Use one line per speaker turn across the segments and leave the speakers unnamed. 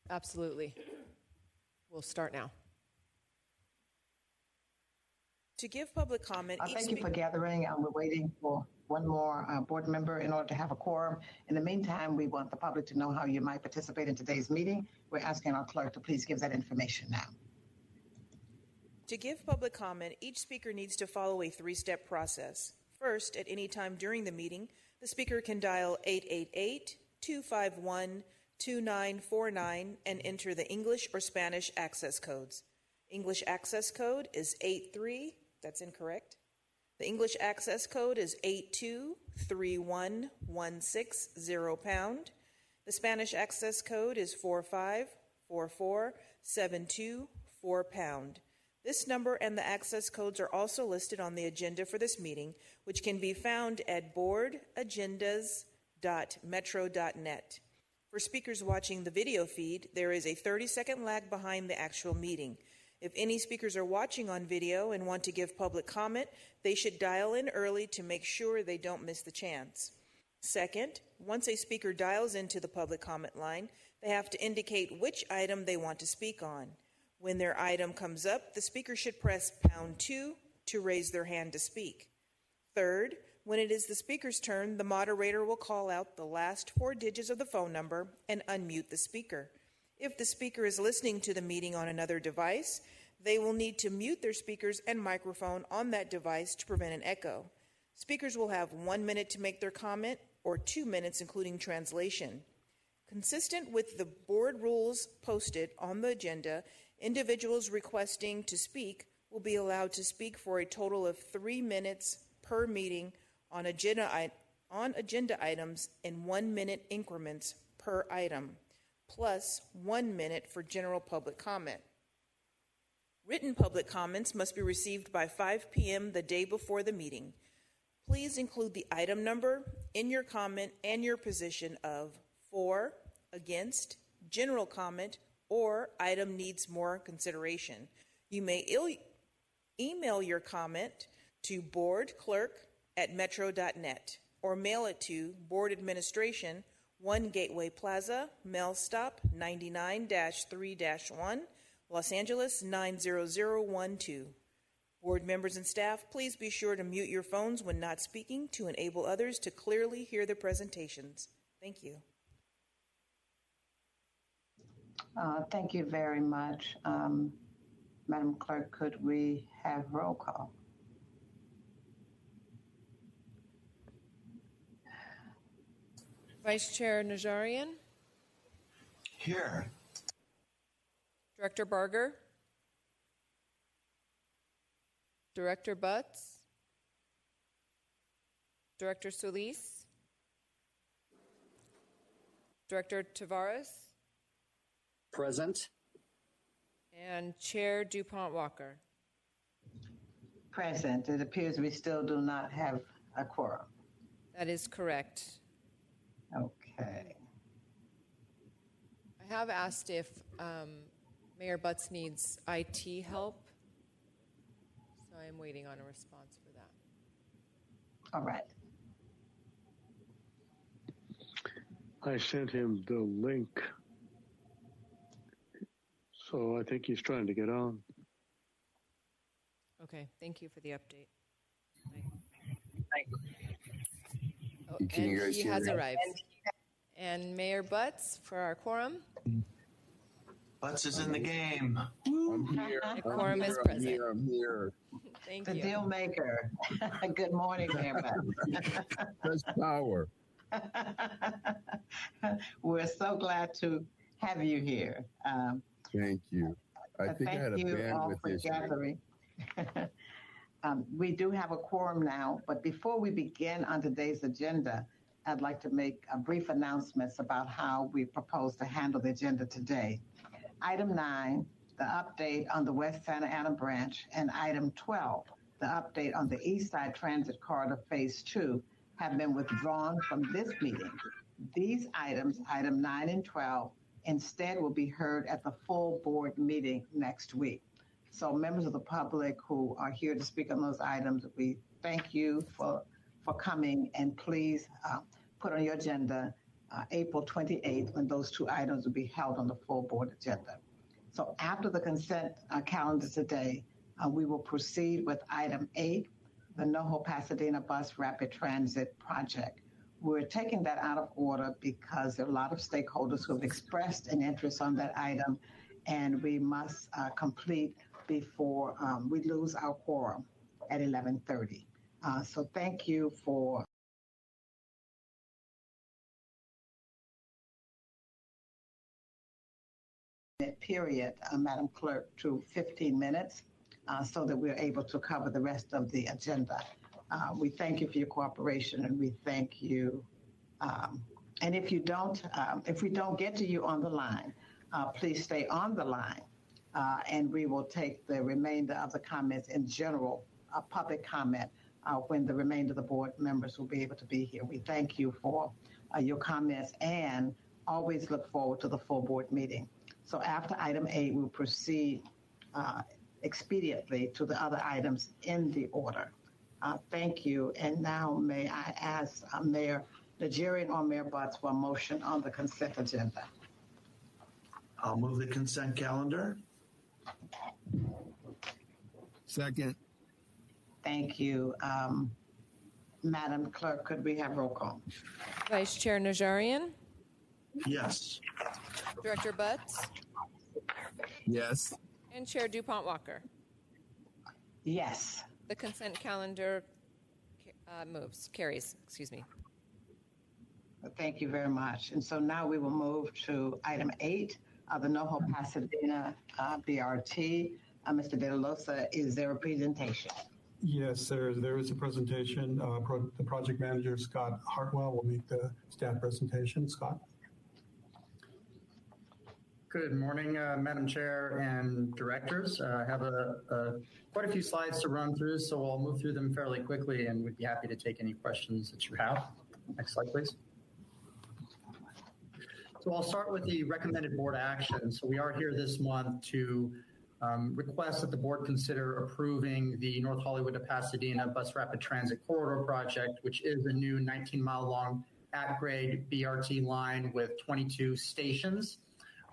Absolutely. We'll start now.
To give public comment,
thank you for gathering. We're waiting for one more board member in order to have a quorum. In the meantime, we want the public to know how you might participate in today's meeting. We're asking our clerk to please give that information now.
To give public comment, each speaker needs to follow a three-step process. First, at any time during the meeting, the speaker can dial 888-251-2949 and enter the English or Spanish access codes. English access code is 83, that's incorrect. The English access code is 8231160 #. The Spanish access code is 4544724 #. This number and the access codes are also listed on the agenda for this meeting, which can be found at boardagendas.metro.net. For speakers watching the video feed, there is a 30-second lag behind the actual meeting. If any speakers are watching on video and want to give public comment, they should dial in early to make sure they don't miss the chance. Second, once a speaker dials into the public comment line, they have to indicate which item they want to speak on. When their item comes up, the speaker should press #2 to raise their hand to speak. Third, when it is the speaker's turn, the moderator will call out the last 4 digits of the phone number and unmute the speaker. If the speaker is listening to the meeting on another device, they will need to mute their speakers and microphone on that device to prevent an echo. Speakers will have 1 minute to make their comment or 2 minutes including translation. Consistent with the board rules posted on the agenda, individuals requesting to speak will be allowed to speak for a total of 3 minutes per meeting on agenda items in 1 minute increments per item, plus 1 minute for general public comment. Written public comments must be received by 5 p.m. the day before the meeting. Please include the item number in your comment and your position of for, against, general comment, or item needs more consideration. You may email your comment to boardclerk@metro.net or mail it to Board Administration, 1 Gateway Plaza, Mail Stop 99-3-1, Los Angeles 90012. Board members and staff, please be sure to mute your phones when not speaking to enable others to clearly hear the presentations. Thank you.
Thank you very much. Madam Clerk, could we have roll call?
Vice Chair Najarian.
Here.
Director Barger. Director Butts. Director Solis. Director Tavares.
Present.
And Chair DuPont Walker.
Present. It appears we still do not have a quorum.
That is correct.
Okay.
I have asked if Mayor Butts needs IT help, so I am waiting on a response for that.
All right.
I sent him the link, so I think he's trying to get on.
Okay, thank you for the update. Oh,
Can you guys
he
hear
has
me?
arrived. And Mayor Butts for our quorum.
Butts is in the game.
I'm here.
The quorum is present.
I'm here.
Thank
The
you.
deal maker. Good morning, Mayor Butts.
Press power.
We're so glad to have you here.
Thank you. I think I had a
Thank you all
bandwidth
for
issue.
gathering. We do have a quorum now, but before we begin on today's agenda, I'd like to make a brief announcements about how we propose to handle the agenda today. Item 9, the update on the West Santa Ana branch, and item 12, the update on the East Side Transit Corridor Phase 2, have been withdrawn from this meeting. These items, item 9 and 12, instead will be heard at the full board meeting next week. So members of the public who are here to speak on those items, we thank you for coming, and please put on your agenda April 28th, when those two items will be held on the full board agenda. So after the consent calendar today, we will proceed with item 8, the NoHo Pasadena Bus Rapid Transit Project. We're taking that out of order because there are a lot of stakeholders who have expressed an interest on that item, and we must complete before we lose our quorum at 11:30. So thank you for period, Madam Clerk, to 15 minutes so that we're able to cover the rest of the agenda. We thank you for your cooperation, and we thank you. And if we don't get to you on the line, please stay on the line, and we will take the remainder of the comments in general, public comment, when the remainder of the board members will be able to be here. We thank you for your comments and always look forward to the full board meeting. So after item 8, we'll proceed expediently to the other items in the order. Thank you. And now may I ask Mayor Najarian or Mayor Butts for a motion on the consent agenda.
I'll move the consent calendar.
Second.
Thank you. Madam Clerk, could we have roll call?
Vice Chair Najarian,
Yes.
Director Butts,
Yes.
and Chair DuPont Walker.
Yes.
The consent calendar carries.
Thank you very much. And so now we will move to item 8, the NoHo Pasadena BRT. Mr. De La Losa, is there a presentation?
Yes, there is a presentation. The project manager, Scott Hartwell, will make the staff presentation. Scott.
Good morning, Madam Chair and directors. I have quite a few slides to run through, so I'll move through them fairly quickly, and we'd be happy to take any questions that you have. Next slide, please. So I'll start with the recommended board action. So we are here this month to request that the board consider approving the North Hollywood to Pasadena Bus Rapid Transit Corridor Project, which is a new 19-mile-long at-grade BRT line with 22 stations.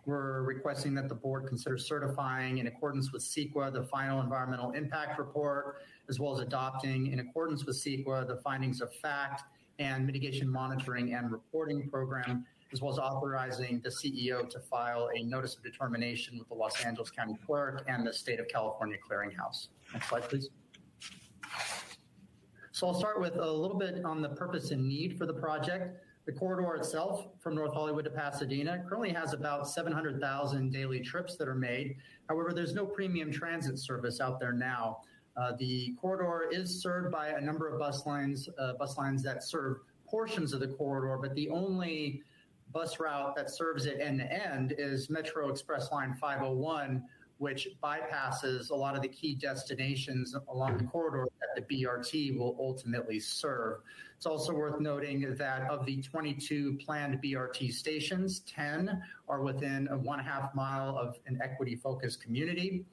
We're requesting that the board consider certifying in accordance with CEQA the final environmental impact report, as well as adopting in accordance with CEQA the findings of fact and mitigation monitoring and reporting program, as well as authorizing the CEO to file a notice of determination with the Los Angeles County Clerk and the State of California Clearinghouse. Next slide, please. So I'll start with a little bit on the purpose and need for the project. The corridor itself from North Hollywood to Pasadena currently has about 700,000 daily trips that are made. However, there's no premium transit service out there now. The corridor is served by a number of bus lines that serve portions of the corridor, but the only bus route that serves it end to end is Metro Express Line 501, which bypasses a lot of the key destinations along the corridor that the BRT will ultimately serve. It's also worth noting that of the 22 planned BRT stations, 10 are within a 1.5 mile of an equity-focused community.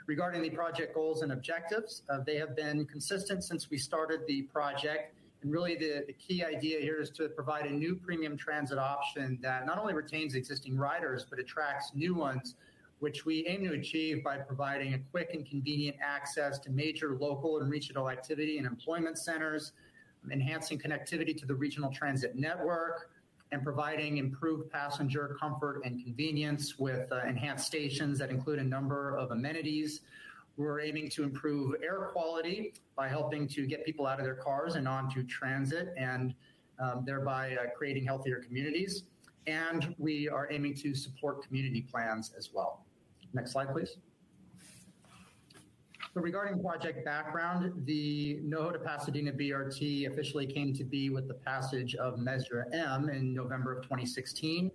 Regarding the project goals and objectives, they have been consistent since we started the project. And really the key idea here is to provide a new premium transit option that not only retains existing riders, but attracts new ones, which we aim to achieve by providing a quick and convenient access to major local and regional activity and employment centers, enhancing connectivity to the regional transit network, and providing improved passenger comfort and convenience with enhanced stations that include a number of amenities. We're aiming to improve air quality by helping to get people out of their cars and onto transit, and thereby creating healthier communities. And we are aiming to support community plans as well. Next slide, please. So regarding project background, the NoHo to Pasadena BRT officially came to be with the passage of Measure M in November of 2016.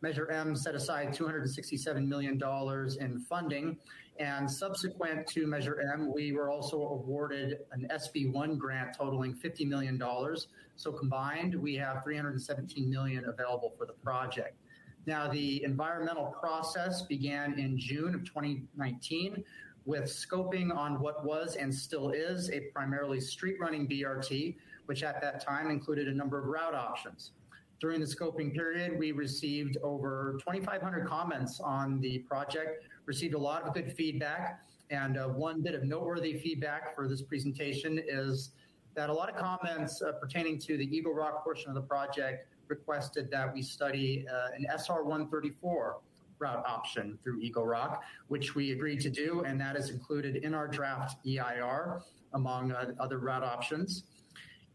Measure M set aside $267 million in funding, and subsequent to Measure M, we were also awarded an SB1 grant totaling $50 million. So combined, we have $317 million available for the project. Now, the environmental process began in June of 2019 with scoping on what was and still is a primarily street-running BRT, which at that time included a number of route options. During the scoping period, we received over 2,500 comments on the project, received a lot of good feedback. And one bit of noteworthy feedback for this presentation is that a lot of comments pertaining to the Eagle Rock portion of the project requested that we study an SR 134 route option through Eagle Rock, which we agreed to do, and that is included in our draft EIR among other route options.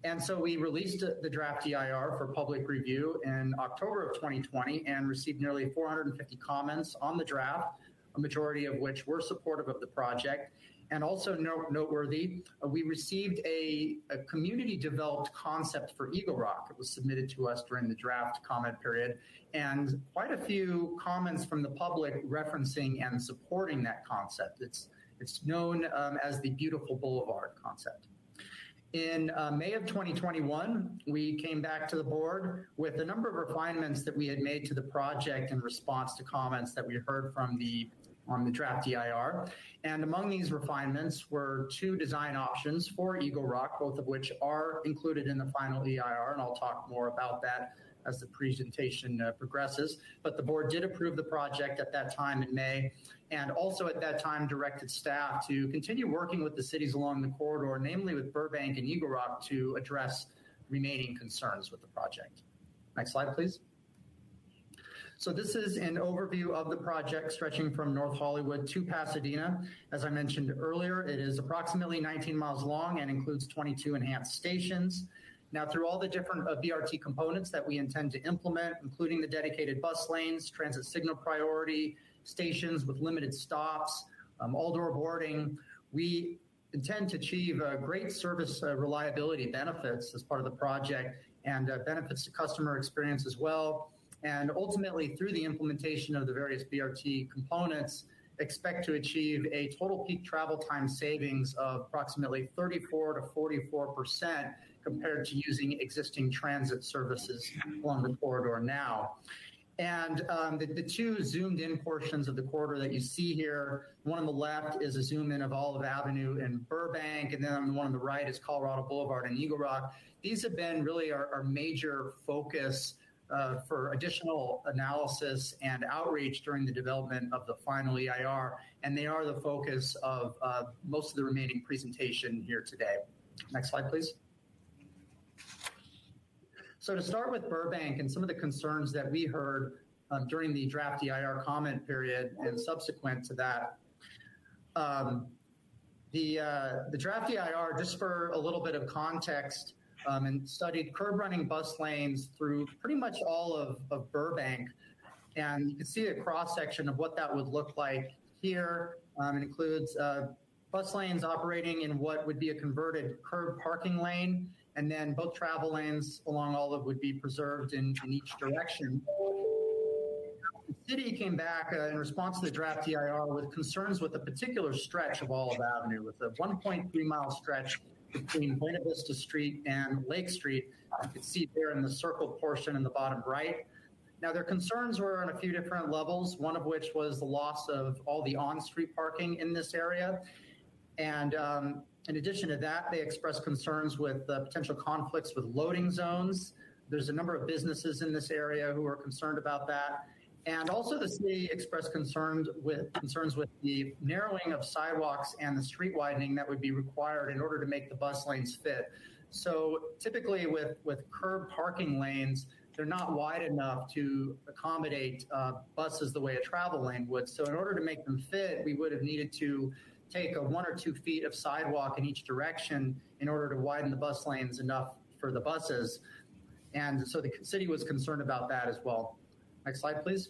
And so we released the draft EIR for public review in October of 2020 and received nearly 450 comments on the draft, a majority of which were supportive of the project. And also noteworthy, we received a community-developed concept for Eagle Rock. It was submitted to us during the draft comment period, and quite a few comments from the public referencing and supporting that concept. It's known as the Beautiful Boulevard concept. In May of 2021, we came back to the board with a number of refinements that we had made to the project in response to comments that we heard from on the draft EIR. And among these refinements were 2 design options for Eagle Rock, both of which are included in the final EIR, and I'll talk more about that as the presentation progresses. But the board did approve the project at that time in May, and also at that time directed staff to continue working with the cities along the corridor, namely with Burbank and Eagle Rock, to address remaining concerns with the project. Next slide, please. So this is an overview of the project stretching from North Hollywood to Pasadena. As I mentioned earlier, it is approximately 19 miles long and includes 22 enhanced stations. Now, through all the different BRT components that we intend to implement, including the dedicated bus lanes, transit signal priority, stations with limited stops, all-door boarding, we intend to achieve great service reliability benefits as part of the project and benefits to customer experience as well. And ultimately, through the implementation of the various BRT components, expect to achieve a total peak travel time savings of approximately 34 to 44% compared to using existing transit services along the corridor now. And the 2 zoomed in portions of the corridor that you see here, one on the left is a zoom in of Olive Avenue in Burbank, and then the one on the right is Colorado Boulevard and Eagle Rock. These have been really our major focus for additional analysis and outreach during the development of the final EIR, and they are the focus of most of the remaining presentation here today. Next slide, please. So to start with Burbank and some of the concerns that we heard during the draft EIR comment period and subsequent to that, the draft EIR, just for a little bit of context, and studied curb running bus lanes through pretty much all of Burbank. And you can see a cross section of what that would look like here. It includes bus lanes operating in what would be a converted curb parking lane, and then both travel lanes along Olive would be preserved in each direction. The city came back in response to the draft EIR with concerns with a particular stretch of Olive Avenue, with a 1.3 mile stretch between Buena Vista Street and Lake Street. You can see there in the circled portion in the bottom right. Now, their concerns were on a few different levels, one of which was the loss of all the on-street parking in this area. And in addition to that, they expressed concerns with potential conflicts with loading zones. There's a number of businesses in this area who are concerned about that. And also the city expressed concerns with the narrowing of sidewalks and the street widening that would be required in order to make the bus lanes fit. So typically with curb parking lanes, they're not wide enough to accommodate buses the way a travel lane would. So in order to make them fit, we would have needed to take 1 or 2 feet of sidewalk in each direction in order to widen the bus lanes enough for the buses. And so the city was concerned about that as well. Next slide, please.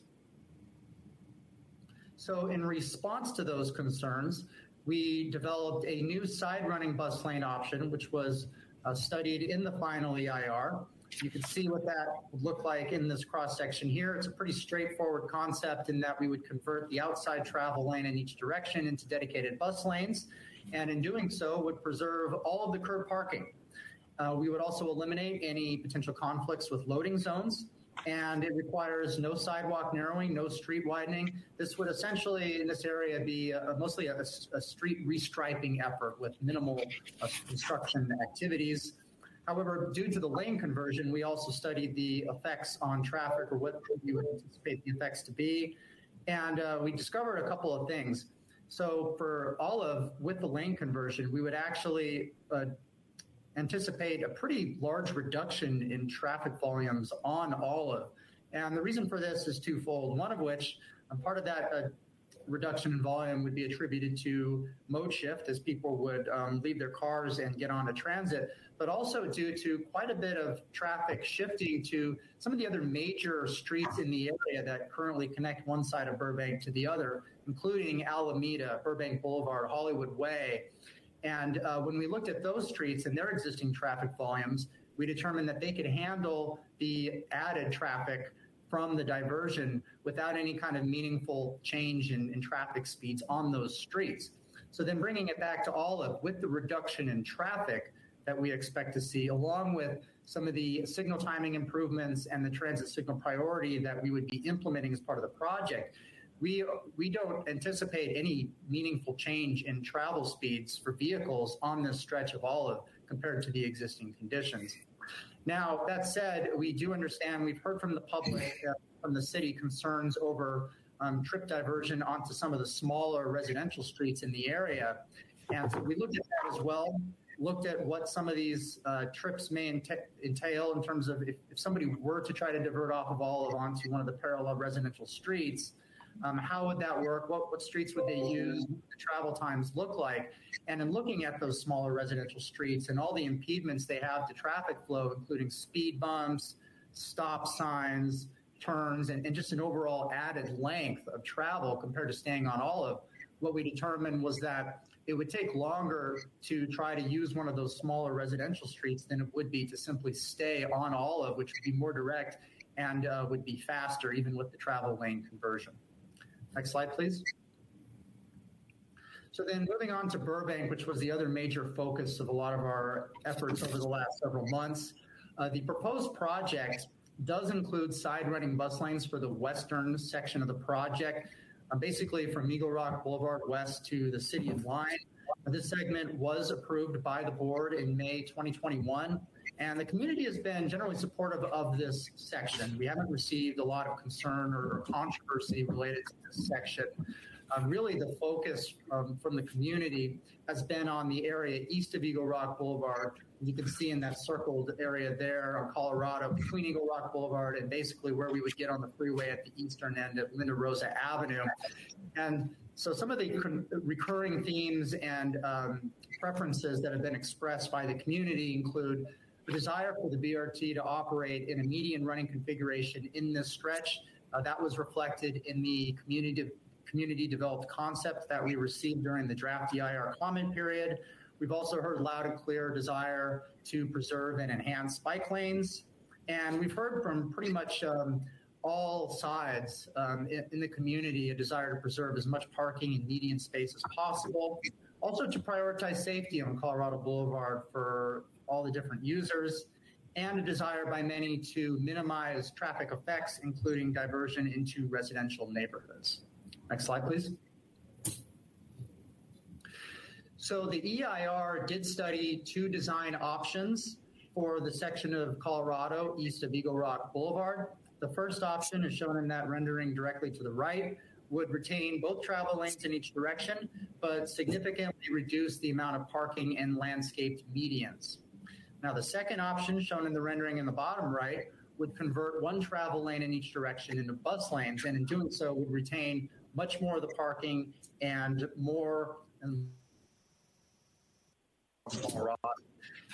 So in response to those concerns, we developed a new side-running bus lane option, which was studied in the final EIR. You can see what that would look like in this cross-section here. It's a pretty straightforward concept in that we would convert the outside travel lane in each direction into dedicated bus lanes, and in doing so would preserve all of the curb parking. We would also eliminate any potential conflicts with loading zones, and it requires no sidewalk narrowing, no street widening. This would essentially, in this area, be mostly a street restriping effort with minimal construction activities. However, due to the lane conversion, we also studied the effects on traffic, or what we would anticipate the effects to be. And we discovered a couple of things. So for Olive, with the lane conversion, we would actually anticipate a pretty large reduction in traffic volumes on Olive. And the reason for this is twofold, one of which, part of that reduction in volume would be attributed to mode shift, as people would leave their cars and get onto transit, but also due to quite a bit of traffic shifting to some of the other major streets in the area that currently connect one side of Burbank to the other, including Alameda, Burbank Boulevard, Hollywood Way. And when we looked at those streets and their existing traffic volumes, we determined that they could handle the added traffic from the diversion without any kind of meaningful change in traffic speeds on those streets. So then bringing it back to Olive, with the reduction in traffic that we expect to see, along with some of the signal timing improvements and the transit signal priority that we would be implementing as part of the project, we don't anticipate any meaningful change in travel speeds for vehicles on this stretch of Olive compared to the existing conditions. Now, that said, we do understand, we've heard from the public, from the city, concerns over trip diversion onto some of the smaller residential streets in the area. And so we looked at that as well, looked at what some of these trips may entail in terms of if somebody were to try to divert off of Olive onto one of the parallel residential streets, how would that work? What streets would they use? What would the travel times look like? And in looking at those smaller residential streets and all the impediments they have to traffic flow, including speed bumps, stop signs, turns, and just an overall added length of travel compared to staying on Olive, what we determined was that it would take longer to try to use one of those smaller residential streets than it would be to simply stay on Olive, which would be more direct and would be faster, even with the travel lane conversion. Next slide, please. So then moving on to Burbank, which was the other major focus of a lot of our efforts over the last several months. The proposed project does include side running bus lanes for the western section of the project, basically from Eagle Rock Boulevard west to the City of Line. This segment was approved by the board in May 2021, and the community has been generally supportive of this section. We haven't received a lot of concern or controversy related to this section. Really, the focus from the community has been on the area east of Eagle Rock Boulevard. You can see in that circled area there on Colorado, between Eagle Rock Boulevard and basically where we would get on the freeway at the eastern end of Linda Rosa Avenue. And so some of the recurring themes and preferences that have been expressed by the community include the desire for the BRT to operate in a median running configuration in this stretch. That was reflected in the community developed concept that we received during the draft EIR comment period. We've also heard loud and clear desire to preserve and enhance bike lanes. And we've heard from pretty much all sides in the community a desire to preserve as much parking and median space as possible. Also to prioritize safety on Colorado Boulevard for all the different users, and a desire by many to minimize traffic effects, including diversion into residential neighborhoods. Next slide, please. So the EIR did study two design options for the section of Colorado east of Eagle Rock Boulevard. The first option is shown in that rendering directly to the right, would retain both travel lanes in each direction, but significantly reduce the amount of parking and landscaped medians. Now, the second option, shown in the rendering in the bottom right, would convert one travel lane in each direction into bus lanes, and in doing so would retain much more of the parking and more Colorado.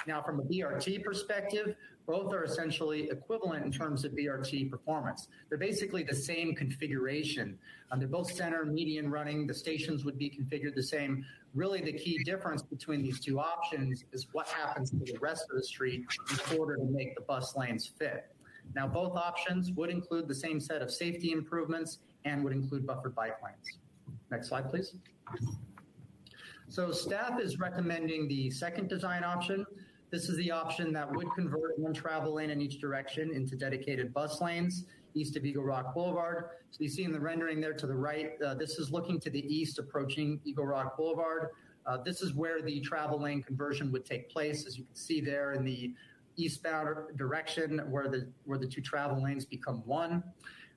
Now, from a BRT perspective, both are essentially equivalent in terms of BRT performance. They're basically the same configuration. They're both center median running. The stations would be configured the same. Really, the key difference between these two options is what happens to the rest of the street in order to make the bus lanes fit. Now, both options would include the same set of safety improvements and would include buffered bike lanes. Next slide, please. So staff is recommending the second design option. This is the option that would convert one travel lane in each direction into dedicated bus lanes east of Eagle Rock Boulevard. So you see in the rendering there to the right, this is looking to the east approaching Eagle Rock Boulevard. This is where the travel lane conversion would take place. As you can see there in the eastbound direction where the two travel lanes become one.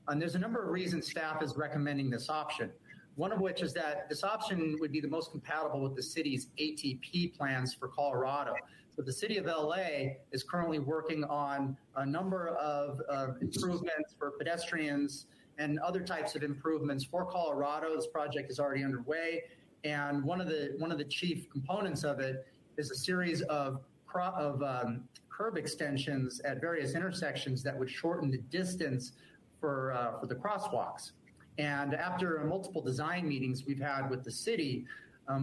And there's a number of reasons staff is recommending this option. One of which is that this option would be the most compatible with the city's ATP plans for Colorado. So the city of LA is currently working on a number of improvements for pedestrians and other types of improvements for Colorado. This project is already underway. And one of the chief components of it is a series of curb extensions at various intersections that would shorten the distance for the crosswalks. And after multiple design meetings we've had with the city,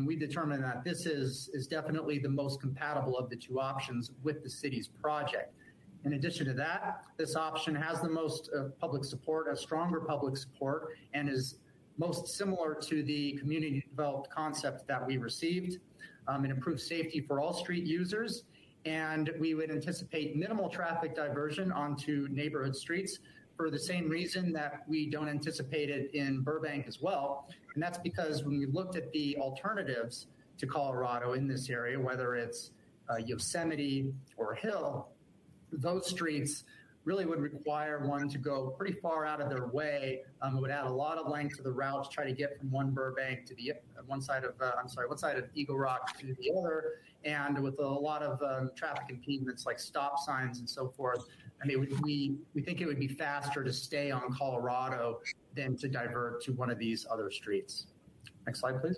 we determined that this is definitely the most compatible of the two options with the city's project. In addition to that, this option has the most public support, a stronger public support, and is most similar to the community developed concept that we received. It improves safety for all street users, and we would anticipate minimal traffic diversion onto neighborhood streets, for the same reason that we don't anticipate it in Burbank as well. And that's because when we looked at the alternatives to Colorado in this area, whether it's Yosemite or Hill, those streets really would require one to go pretty far out of their way. It would add a lot of length to the route to try to get from one Burbank to the one side of Eagle Rock to the other, and with a lot of traffic impediments like stop signs and so forth. I mean, we think it would be faster to stay on Colorado than to divert to one of these other streets. Next slide, please.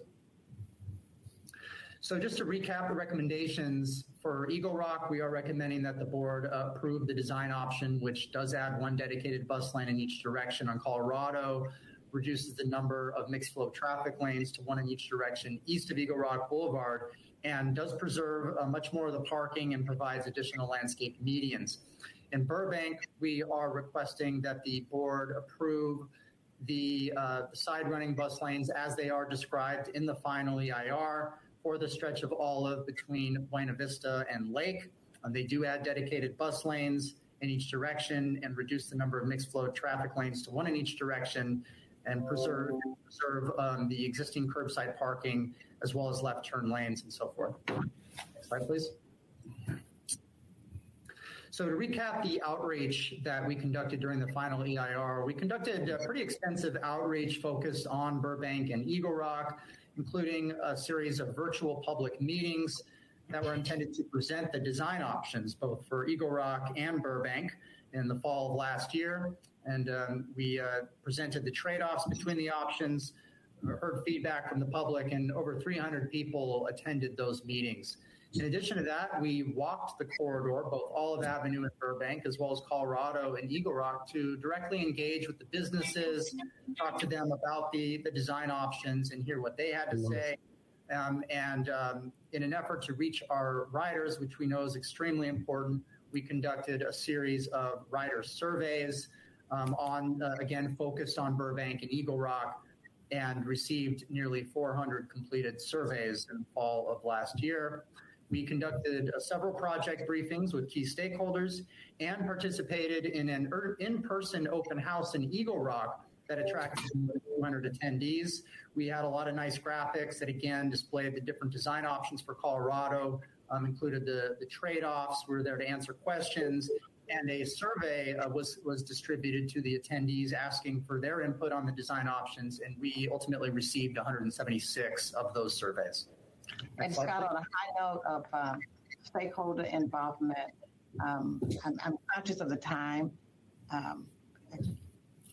So just to recap the recommendations for Eagle Rock, we are recommending that the board approve the design option, which does add one dedicated bus lane in each direction on Colorado, reduces the number of mixed flow traffic lanes to one in each direction east of Eagle Rock Boulevard, and does preserve much more of the parking and provides additional landscape medians. In Burbank, we are requesting that the board approve the side running bus lanes as they are described in the final EIR for the stretch of Olive between Buena Vista and Lake. They do add dedicated bus lanes in each direction and reduce the number of mixed flow traffic lanes to one in each direction, and preserve the existing curbside parking as well as left turn lanes and so forth. Next slide, please. So to recap the outreach that we conducted during the final EIR, we conducted a pretty extensive outreach focused on Burbank and Eagle Rock, including a series of virtual public meetings that were intended to present the design options, both for Eagle Rock and Burbank in the fall of last year. And we presented the trade-offs between the options, heard feedback from the public, and over 300 people attended those meetings. In addition to that, we walked the corridor, both Olive Avenue and Burbank, as well as Colorado and Eagle Rock, to directly engage with the businesses, talk to them about the design options and hear what they had to say. In an effort to reach our riders, which we know is extremely important, we conducted a series of rider surveys again, focused on Burbank and Eagle Rock, and received nearly 400 completed surveys in the fall of last year. We conducted several project briefings with key stakeholders and participated in an in-person open house in Eagle Rock that attracted 200 attendees. We had a lot of nice graphics that, again, displayed the different design options for Colorado, included the trade-offs. We were there to answer questions, and a survey was distributed to the attendees asking for their input on the design options, and we ultimately received 176 of those surveys.
And Scott, on a high note of stakeholder involvement, I'm conscious of the time.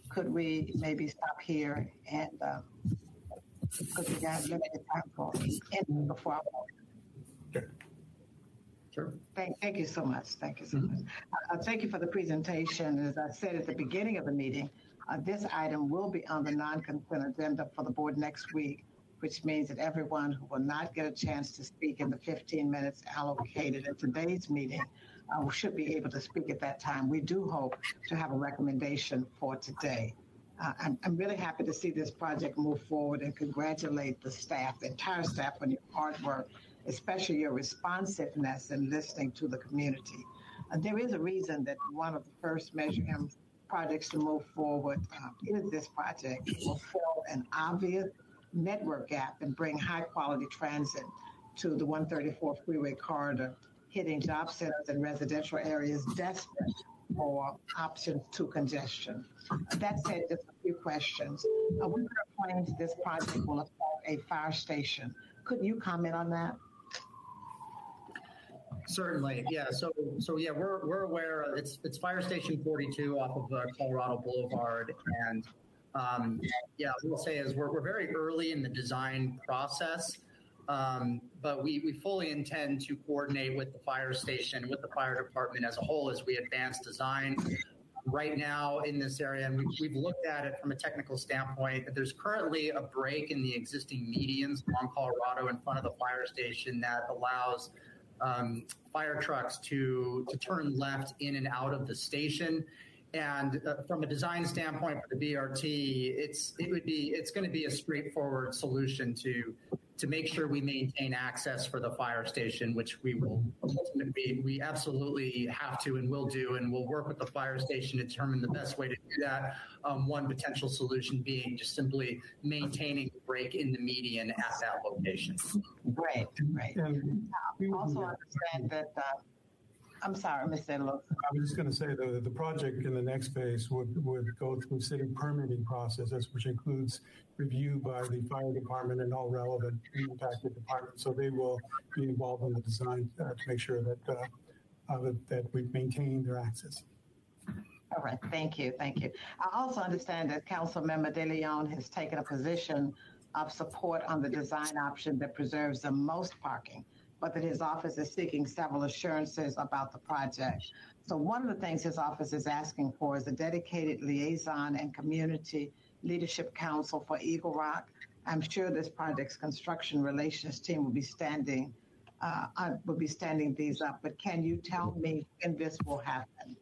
Could we maybe stop here and because we got limited time for ending before I walk.
Sure.
Thank you so much. Thank you so much. Thank you for the presentation. As I said at the beginning of the meeting, this item will be on the non-consent agenda for the board next week, which means that everyone who will not get a chance to speak in the 15 minutes allocated in today's meeting should be able to speak at that time. We do hope to have a recommendation for today. I'm really happy to see this project move forward and congratulate the staff, the entire staff, on your hard work, especially your responsiveness and listening to the community. There is a reason that one of the first Measure M projects to move forward is this project. It will fill an obvious network gap and bring high quality transit to the 134 freeway corridor hitting job centers and residential areas desperate for options to congestion. That said, just a few questions. We heard claims this project will affect a fire station. Could you comment on that?
Certainly, yeah. So yeah, we're aware. It's Fire Station 42 off of Colorado Boulevard, and yeah, what we'll say is we're very early in the design process, but we fully intend to coordinate with the fire station, with the fire department as a whole as we advance design. Right now in this area, and we've looked at it from a technical standpoint, there's currently a break in the existing medians along Colorado in front of the fire station that allows fire trucks to turn left in and out of the station. And from a design standpoint for the BRT, it's going to be a straightforward solution to make sure we maintain access for the fire station, which we will we absolutely have to and will do, and we'll work with the fire station to determine the best way to do that. One potential solution being just simply maintaining the break in the median at that location.
Great. We also understand that. I'm sorry, Mr. Edlow.
I was just going to say that the project in the next phase would go through city permitting processes, which includes review by the fire department and all relevant impacted departments. So they will be involved in the design to make sure that that we maintain their access.
All right, thank you. I also understand that Councilmember De Leon has taken a position of support on the design option that preserves the most parking, but that his office is seeking several assurances about the project. So one of the things his office is asking for is a dedicated liaison and community leadership council for Eagle Rock. I'm sure this project's construction relations team will be standing these up, but can you tell me when this will happen?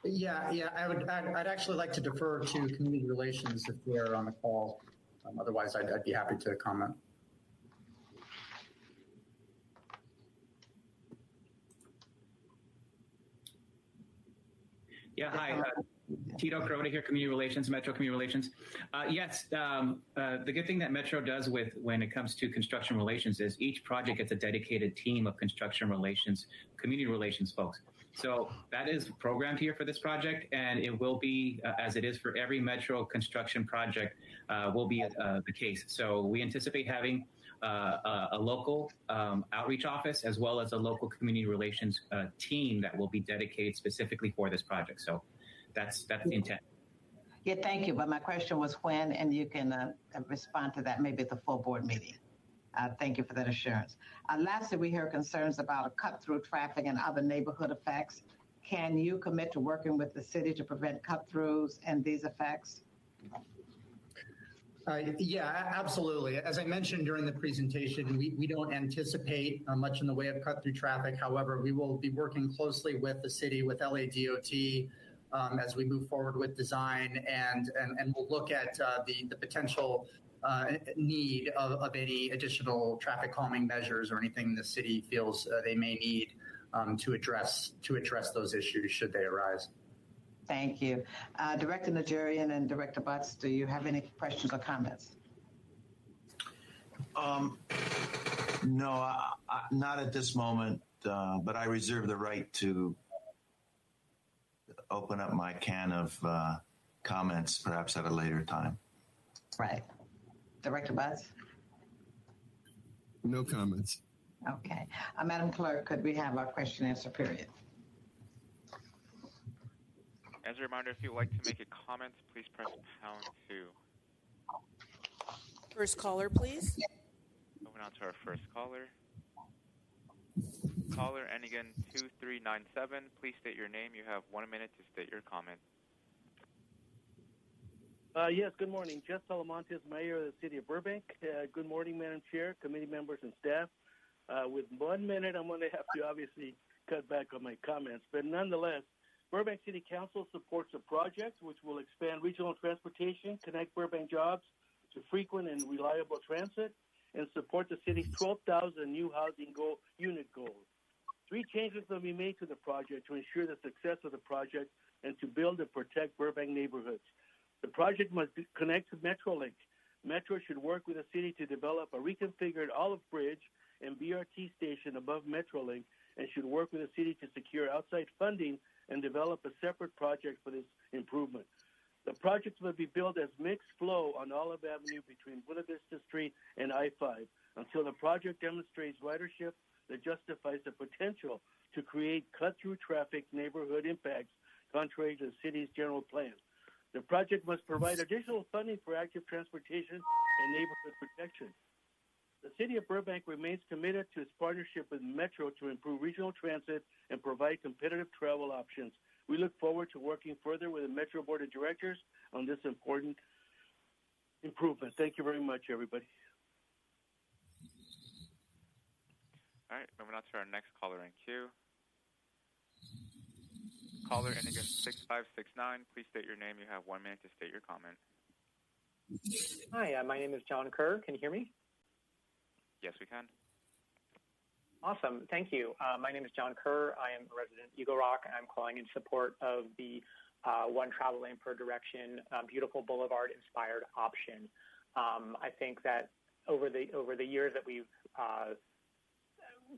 Yeah, I'd actually like to defer to community relations if they're on the call. Otherwise, I'd be happy to comment.
Yeah, hi. Tito Crota here, Community Relations, Metro Community Relations. Yes, the good thing that Metro does when it comes to construction relations is each project gets a dedicated team of construction relations, community relations folks. So that is programmed here for this project, and it will be, as it is for every Metro construction project, will be the case. So we anticipate having a local outreach office as well as a local community relations team that will be dedicated specifically for this project. So that's the intent.
Yeah, thank you. But my question was when, and you can respond to that maybe at the full board meeting. Thank you for that assurance. Lastly, we hear concerns about a cut-through traffic and other neighborhood effects. Can you commit to working with the city to prevent cut-throughs and these effects?
Yeah, absolutely. As I mentioned during the presentation, we don't anticipate much in the way of cut-through traffic. However, we will be working closely with the city, with LADOT, as we move forward with design, and we'll look at the potential need of any additional traffic calming measures or anything the city feels they may need to address those issues should they arise.
Thank you. Director Najarian and Director Butts, do you have any questions or comments?
No, not at this moment, but I reserve the right to open up my can of comments perhaps at a later time.
Right. Director Butts?
No comments.
Okay. Madam Clerk, could we have our question and answer period?
As a reminder, if you'd like to make a comment, please press #2.
First caller, please.
Moving on to our first caller. Caller ending in 2397. Please state your name. You have 1 minute to state your comment.
Yes, good morning. Jeff Salamontes, Mayor of the City of Burbank. Good morning, Madam Chair, committee members, and staff. With 1 minute, I'm going to have to obviously cut back on my comments, but nonetheless, Burbank City Council supports a project which will expand regional transportation, connect Burbank jobs to frequent and reliable transit, and support the city's 12,000 new housing unit goals. 3 changes will be made to the project to ensure the success of the project and to build and protect Burbank neighborhoods. The project must connect to Metrolink. Metro should work with the city to develop a reconfigured olive bridge and BRT station above Metrolink and should work with the city to secure outside funding and develop a separate project for this improvement. The project will be built as mixed flow on Olive Avenue between Buena Vista Street and I-5 until the project demonstrates ridership that justifies the potential to create cut-through traffic neighborhood impacts contrary to the city's general plan. The project must provide additional funding for active transportation and neighborhood protection. The city of Burbank remains committed to its partnership with Metro to improve regional transit and provide competitive travel options. We look forward to working further with the Metro Board of Directors on this important improvement. Thank you very much, everybody.
All right, moving on to our next caller in queue. Caller in again 6569. Please state your name. You have 1 minute to state your comment.
Hi, my name is John Kerr. Can you hear me?
Yes, we can.
Awesome. Thank you. My name is John Kerr. I am a resident of Eagle Rock, and I'm calling in support of the one travel lane per direction, beautiful boulevard inspired option. I think that over the years that we've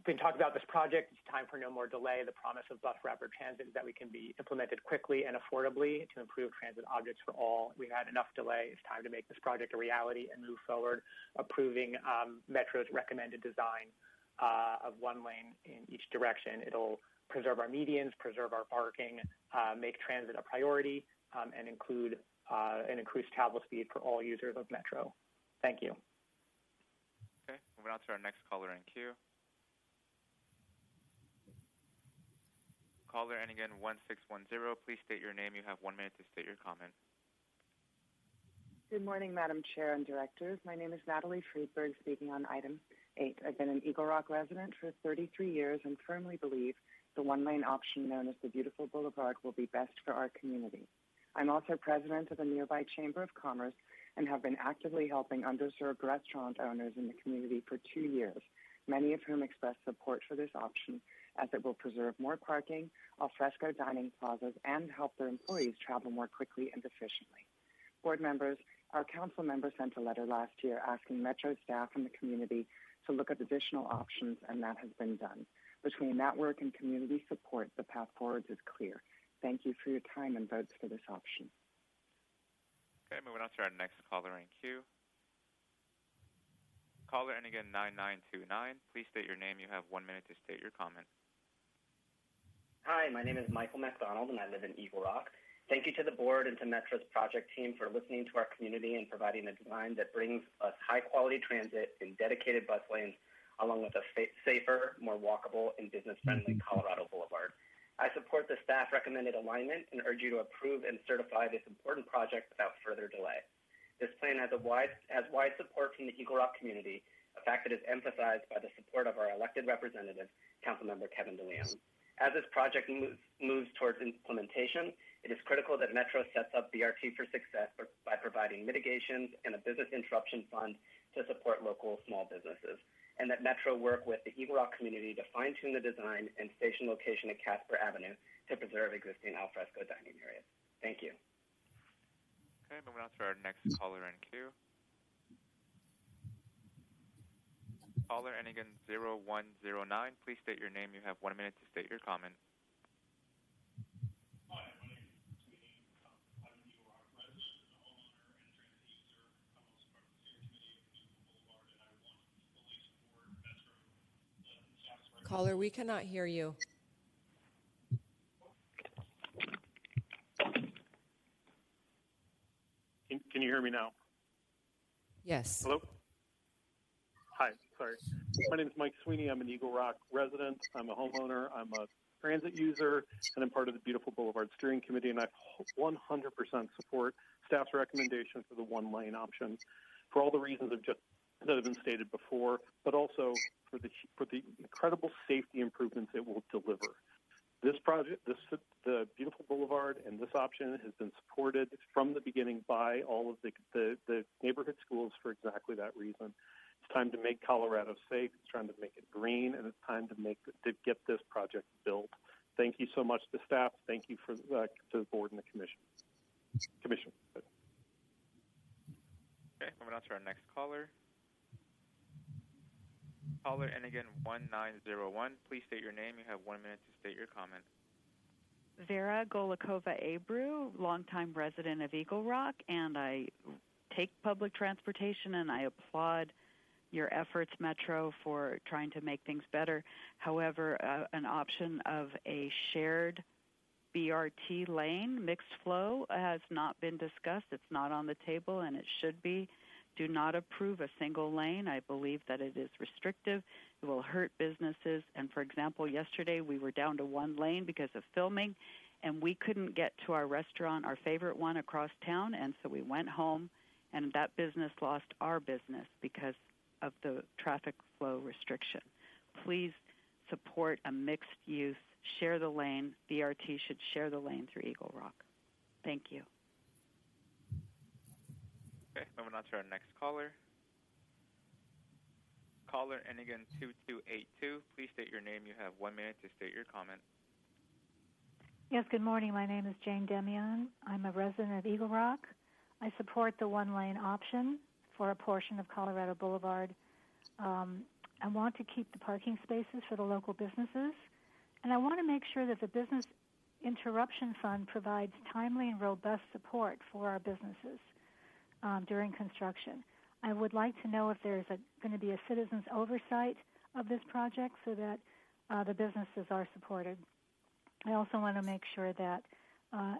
been talking about this project, it's time for no more delay. The promise of bus rapid transit is that we can be implemented quickly and affordably to improve transit objects for all. We've had enough delay. It's time to make this project a reality and move forward, approving Metro's recommended design of one lane in each direction. It'll preserve our medians, preserve our parking, make transit a priority, and include an increased travel speed for all users of Metro. Thank you.
Okay, moving on to our next caller in queue. Caller and again 1610. Please state your name. You have 1 minute to state your comment.
Good morning, Madam Chair and Directors. My name is Natalie Friedberg, speaking on item 8. I've been an Eagle Rock resident for 33 years and firmly believe the one-lane option known as the Beautiful Boulevard will be best for our community. I'm also president of a nearby Chamber of Commerce and have been actively helping underserved restaurant owners in the community for 2 years, many of whom expressed support for this option as it will preserve more parking, al fresco dining plazas, and help their employees travel more quickly and efficiently. Board members, our council member sent a letter last year asking Metro staff and the community to look at additional options, and that has been done. Between that work and community support, the path forward is clear. Thank you for your time and votes for this option.
Okay, moving on to our next caller in queue. Caller and again 9929. Please state your name. You have 1 minute to state your comment.
Hi, my name is Michael McDonald, and I live in Eagle Rock. Thank you to the board and to Metro's project team for listening to our community and providing a design that brings us high-quality transit in dedicated bus lanes, along with a safer, more walkable, and business-friendly Colorado Boulevard. I support the staff-recommended alignment and urge you to approve and certify this important project without further delay. This plan has wide support from the Eagle Rock community, a fact that is emphasized by the support of our elected representative, Councilmember Kevin DeLeon. As this project moves towards implementation, it is critical that Metro sets up BRT for success by providing mitigations and a business interruption fund to support local small businesses, and that Metro work with the Eagle Rock community to fine-tune the design and station location at Casper Avenue to preserve existing al fresco dining areas. Thank you.
Okay, moving on to our next caller in queue. Caller and again 0109. Please state your name. You have 1 minute to state your comment.
Hi, my name is Sweeney. I'm an Eagle Rock resident, a homeowner, and transit user. I'm also part of the steering committee of the Beautiful Boulevard, and I want to fully support Metro.
Caller, we cannot hear you.
Can you hear me now?
Yes.
Hello? Hi, sorry. My name is Mike Sweeney. I'm an Eagle Rock resident. I'm a homeowner. I'm a transit user, and I'm part of the Beautiful Boulevard Steering Committee, and I 100% support staff's recommendation for the one-lane option for all the reasons that have been stated before, but also for the incredible safety improvements it will deliver. This project, the Beautiful Boulevard, and this option has been supported from the beginning by all of the neighborhood schools for exactly that reason. It's time to make Colorado safe. It's time to make it green, and it's time to get this project built. Thank you so much to staff. Thank you to the board and the commission.
Okay, moving on to our next caller. Caller Ennigan 1901, please state your name. You have 1 minute to state your comment.
Vera Golikova-Abru, longtime resident of Eagle Rock, and I take public transportation, and I applaud your efforts, Metro, for trying to make things better. However, an option of a shared BRT lane, mixed flow, has not been discussed. It's not on the table, and it should be. Do not approve a single lane. I believe that it is restrictive. It will hurt businesses. And, for example, yesterday we were down to one lane because of filming, and we couldn't get to our restaurant, our favorite one across town, and so we went home, and that business lost our business because of the traffic flow restriction. Please support a mixed use, share the lane. BRT should share the lane through Eagle Rock. Thank you.
Okay, moving on to our next caller. Caller Ennigan 2282, please state your name. You have 1 minute to state your comment.
Yes, good morning. My name is Jane Demian. I'm a resident of Eagle Rock. I support the one-lane option for a portion of Colorado Boulevard. I want to keep the parking spaces for the local businesses, and I want to make sure that the Business Interruption Fund provides timely and robust support for our businesses during construction. I would like to know if there's going to be a citizens' oversight of this project so that the businesses are supported. I also want to make sure that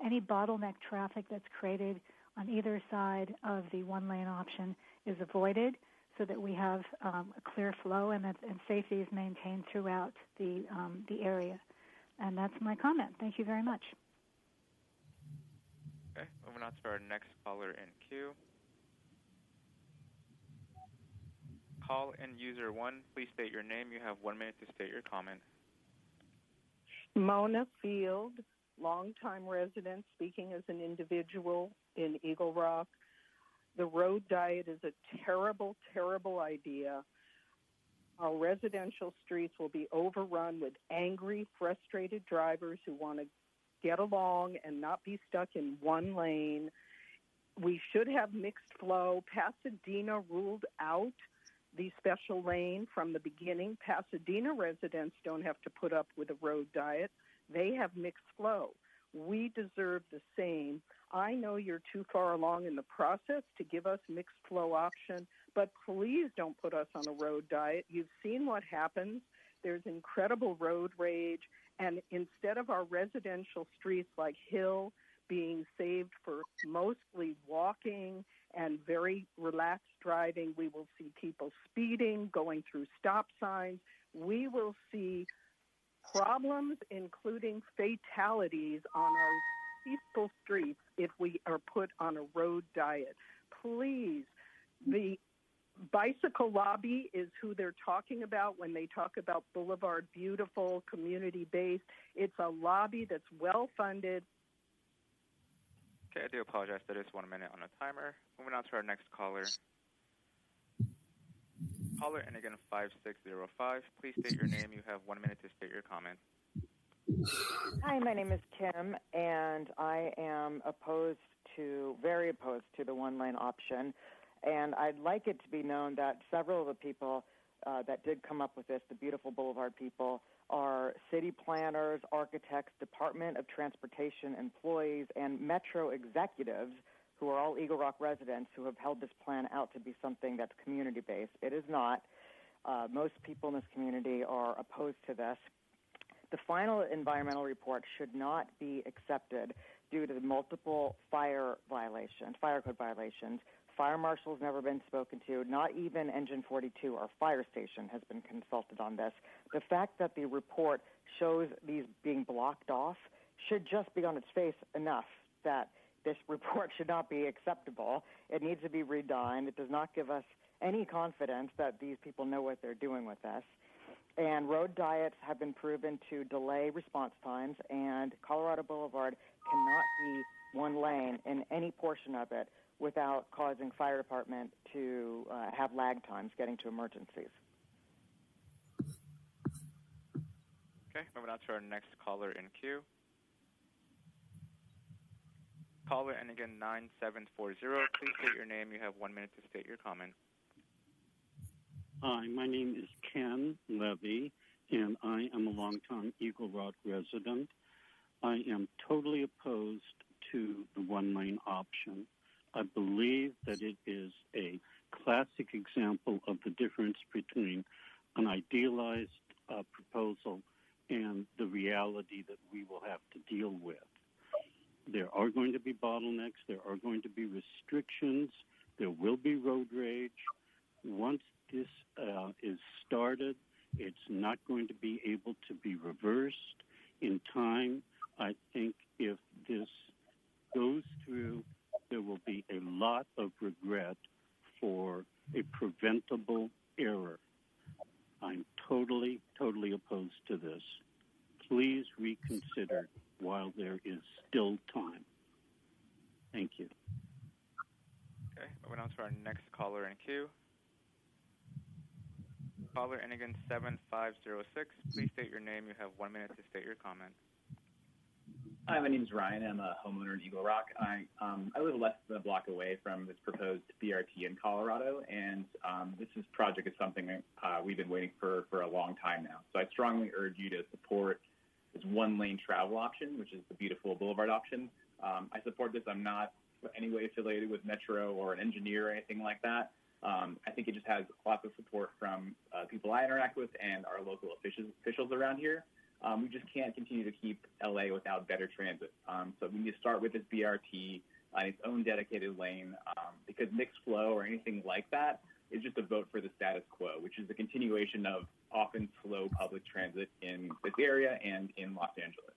any bottleneck traffic that's created on either side of the one-lane option is avoided so that we have a clear flow and safety is maintained throughout the area. And that's my comment. Thank you very much.
Okay, moving on to our next caller in queue. Call in user 1, please state your name. You have 1 minute to state your comment.
Mona Field, longtime resident, speaking as an individual in Eagle Rock. The road diet is a terrible, terrible idea. Our residential streets will be overrun with angry, frustrated drivers who want to get along and not be stuck in one lane. We should have mixed flow. Pasadena ruled out the special lane from the beginning. Pasadena residents don't have to put up with a road diet. They have mixed flow. We deserve the same. I know you're too far along in the process to give us mixed flow option, but please don't put us on a road diet. You've seen what happens. There's incredible road rage, and instead of our residential streets like Hill being saved for mostly walking and very relaxed driving, we will see people speeding, going through stop signs. We will see problems, including fatalities on our peaceful streets if we are put on a road diet. Please, the bicycle lobby is who they're talking about when they talk about Boulevard Beautiful, community-based. It's a lobby that's well-funded.
Okay, I do apologize. That is 1 minute on the timer. Moving on to our next caller. Caller Ennigan 5605. Please state your name. You have 1 minute to state your comment.
Hi, my name is Kim, and I am very opposed to the one-lane option. And I'd like it to be known that several of the people that did come up with this, the Beautiful Boulevard people, are city planners, architects, Department of Transportation employees, and Metro executives who are all Eagle Rock residents who have held this plan out to be something that's community-based. It is not. Most people in this community are opposed to this. The final environmental report should not be accepted due to the multiple fire code violations. Fire marshal's never been spoken to. Not even Engine 42, our fire station, has been consulted on this. The fact that the report shows these being blocked off should just be on its face enough that this report should not be acceptable. It needs to be redone. It does not give us any confidence that these people know what they're doing with this. And road diets have been proven to delay response times, and Colorado Boulevard cannot be one lane in any portion of it without causing fire department to have lag times getting to emergencies.
Okay, moving on to our next caller in queue. Caller Ennigan 9740. Please state your name. You have 1 minute to state your comment.
Hi, my name is Ken Levy, and I am a longtime Eagle Rock resident. I am totally opposed to the one-lane option. I believe that it is a classic example of the difference between an idealized proposal and the reality that we will have to deal with. There are going to be bottlenecks. There are going to be restrictions. There will be road rage. Once this is started, it's not going to be able to be reversed in time. I think if this goes through, there will be a lot of regret for a preventable error. I'm totally opposed to this. Please reconsider while there is still time. Thank you.
Okay, moving on to our next caller in queue. Caller Ennigan 7506. Please state your name. You have 1 minute to state your comment.
Hi, my name is Ryan. I'm a homeowner in Eagle Rock. I live less than a block away from this proposed BRT in Colorado, and this project is something we've been waiting for a long time now. So I strongly urge you to support this one-lane travel option, which is the beautiful Boulevard option. I support this. I'm not in any way affiliated with Metro or an engineer or anything like that. I think it just has lots of support from people I interact with and our local officials around here. We just can't continue to keep LA without better transit. So we need to start with this BRT on its own dedicated lane, because mixed flow or anything like that is just a vote for the status quo, which is the continuation of often slow public transit in this area and in Los Angeles.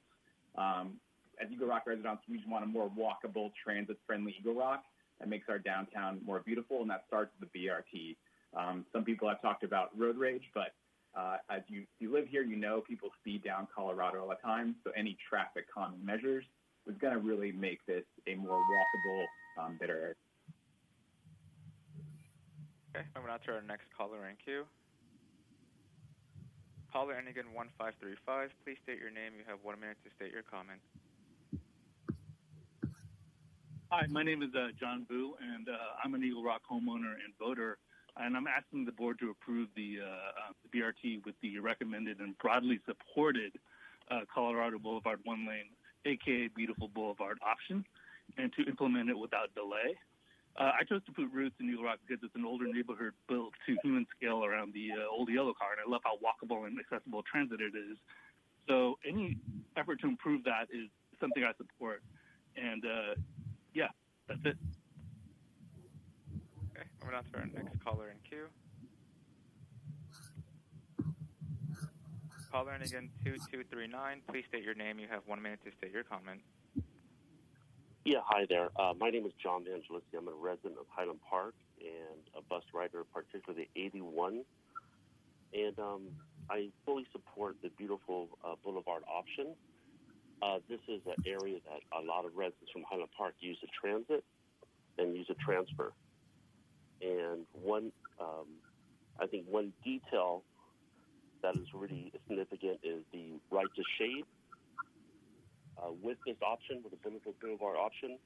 As Eagle Rock residents, we just want a more walkable, transit-friendly Eagle Rock that makes our downtown more beautiful, and that starts with the BRT. Some people have talked about road rage, but as you live here, you know people speed down Colorado all the time, so any traffic calming measures is going to really make this a more walkable, better area.
Okay, moving on to our next caller in queue. Caller Ennigan 1535. Please state your name. You have 1 minute to state your comment.
Hi, my name is John Boo, and I'm an Eagle Rock homeowner and voter, and I'm asking the board to approve the BRT with the recommended and broadly supported Colorado Boulevard one-lane, a.k.a. Beautiful Boulevard option, and to implement it without delay. I chose to put roots in Eagle Rock because it's an older neighborhood built to human scale around the old yellow car, and I love how walkable and accessible transit it is. So any effort to improve that is something I support. And yeah, that's it.
Okay, moving on to our next caller in queue. Caller Ennigan 2239. Please state your name. You have 1 minute to state your comment.
Yeah, hi there. My name is John Angelisti. I'm a resident of Highland Park and a bus rider, particularly 81. And I fully support the beautiful Boulevard option. This is an area that a lot of residents from Highland Park use to transit and use a transfer. And I think one detail that is really significant is the right to shade. With this option, with the Boulevard option,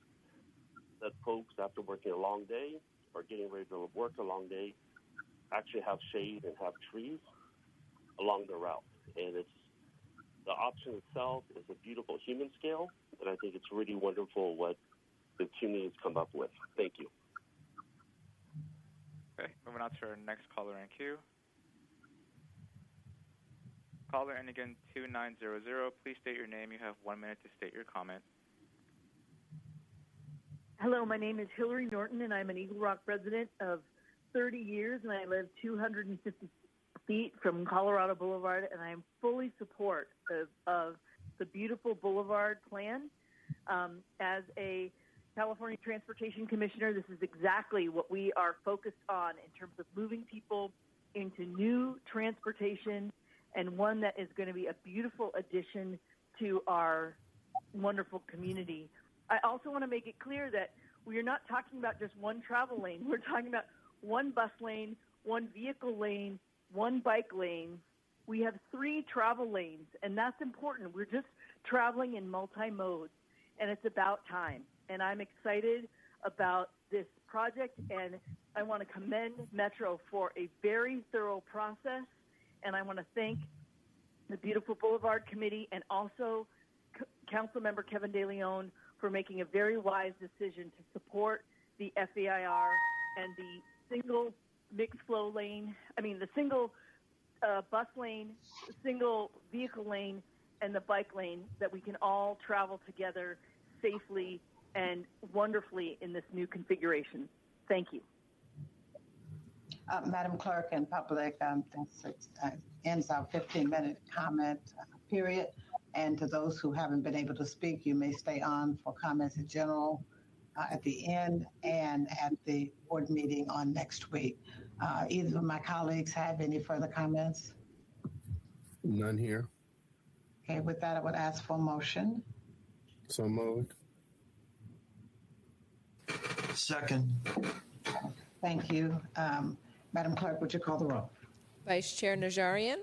that folks, after working a long day or getting ready to work a long day, actually have shade and have trees along the route. And the option itself is a beautiful human scale, and I think it's really wonderful what the community has come up with. Thank you.
Okay, moving on to our next caller in queue. Caller Ennigan 2900. Please state your name. You have 1 minute to state your comment.
Hello, my name is Hillary Norton, and I'm an Eagle Rock resident of 30 years, and I live 250 feet from Colorado Boulevard, and I am fully support of the beautiful Boulevard plan. As a California Transportation Commissioner, this is exactly what we are focused on in terms of moving people into new transportation, and one that is going to be a beautiful addition to our wonderful community. I also want to make it clear that we are not talking about just one travel lane. We're talking about one bus lane, one vehicle lane, one bike lane. We have 3 travel lanes, and that's important. We're just traveling in multi-modes, and it's about time. And I'm excited about this project, and I want to commend Metro for a very thorough process, and I want to thank the Beautiful Boulevard Committee and also Councilmember Kevin De Leon for making a very wise decision to support the FEIR and the single mixed flow lane, the single bus lane, single vehicle lane, and the bike lane, that we can all travel together safely and wonderfully in this new configuration. Thank you.
Madam Clerk and public, this ends our 15-minute comment period. And to those who haven't been able to speak, you may stay on for comments in general at the end and at the board meeting on next week. Either of my colleagues have any further comments?
None here.
Okay, with that, I would ask for a motion.
So moved.
Second.
Thank you. Madam Clerk, would you call the roll?
Vice Chair Najarian?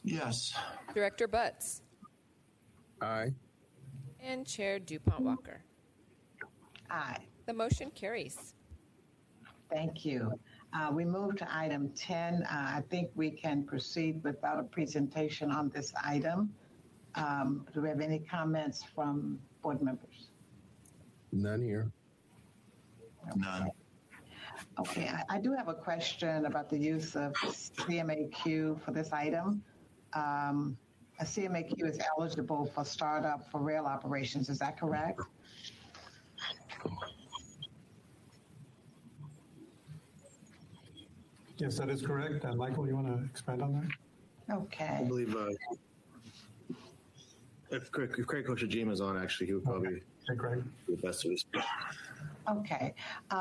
Yes.
Director Butts?
Aye.
And Chair DuPont Walker?
Aye.
The motion carries.
Thank you. We move to item 10. I think we can proceed without a presentation on this item. Do we have any comments from board members?
None here.
None.
Okay, I do have a question about the use of CMAQ for this item. A CMAQ is eligible for startup for rail operations. Is that correct?
Yes, that is correct. Michael, you want to expand on that?
Okay.
I believe if Craig Koshijima is on, actually, he would probably be the best to respond.
Okay.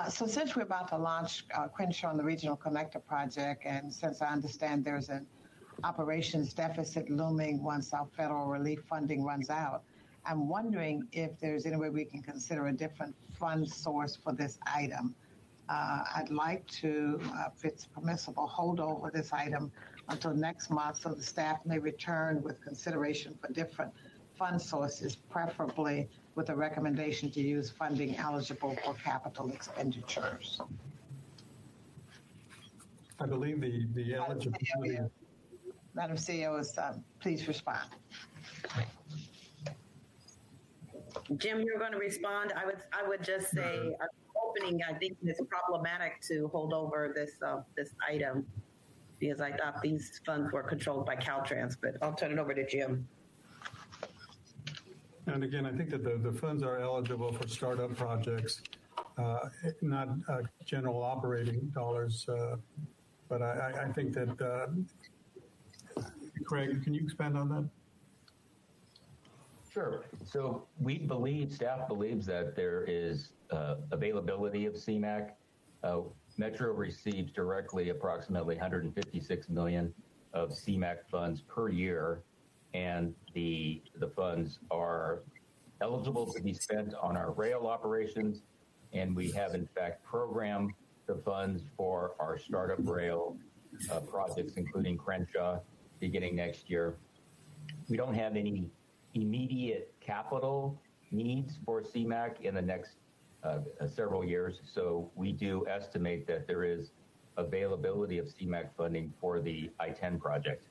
So since we're about to launch Crenshaw and the Regional Connector Project, and since I understand there's an operations deficit looming once our federal relief funding runs out, I'm wondering if there's any way we can consider a different fund source for this item. I'd like to, if it's permissible, hold over this item until next month so the staff may return with consideration for different fund sources, preferably with a recommendation to use funding eligible for capital expenditures.
I believe the eligibility.
Madam CEO, please respond.
Jim, you're going to respond. I would just say, opening, I think it's problematic to hold over this item because I thought these funds were controlled by Caltrans, but I'll turn it over to Jim.
And again, I think that the funds are eligible for startup projects, not general operating dollars. But I think that, Craig, can you expand on that?
Sure. So staff believes that there is availability of CMAQ. Metro receives directly approximately $156 million of CMAQ funds per year, and the funds are eligible to be spent on our rail operations, and we have in fact programmed the funds for our startup rail projects, including Crenshaw, beginning next year. We don't have any immediate capital needs for CMAQ in the next several years, so we do estimate that there is availability of CMAQ funding for the I-10 project.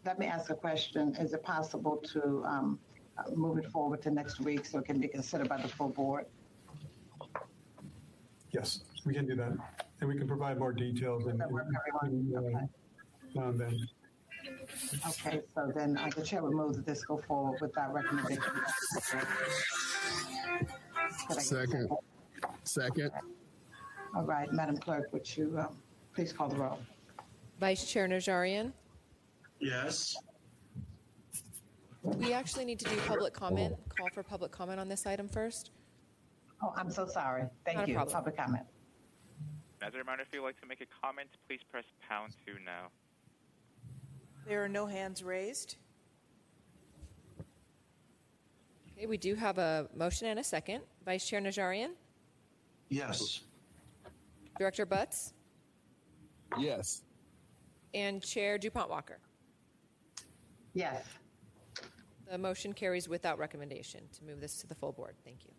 Let me ask a question. Is it possible to move it forward to next week so it can be considered by the full board?
Yes, we can do that. And we can provide more details now and then.
Okay, so then the chair would move that this go forward with that recommendation.
Second.
All right, Madam Clerk, would you please call the roll?
Vice Chair Najarian?
Yes.
We actually need to do public comment, call for public comment on this item first.
Oh, I'm so sorry. Thank you. Public comment.
As a reminder, if you'd like to make a comment, please press #2 now.
There are no hands raised.
Okay, we do have a motion and a second. Vice Chair Najarian?
Yes.
Director Butts?
Yes.
And Chair DuPont Walker?
Yes.
The motion carries without recommendation to move this to the full board. Thank you.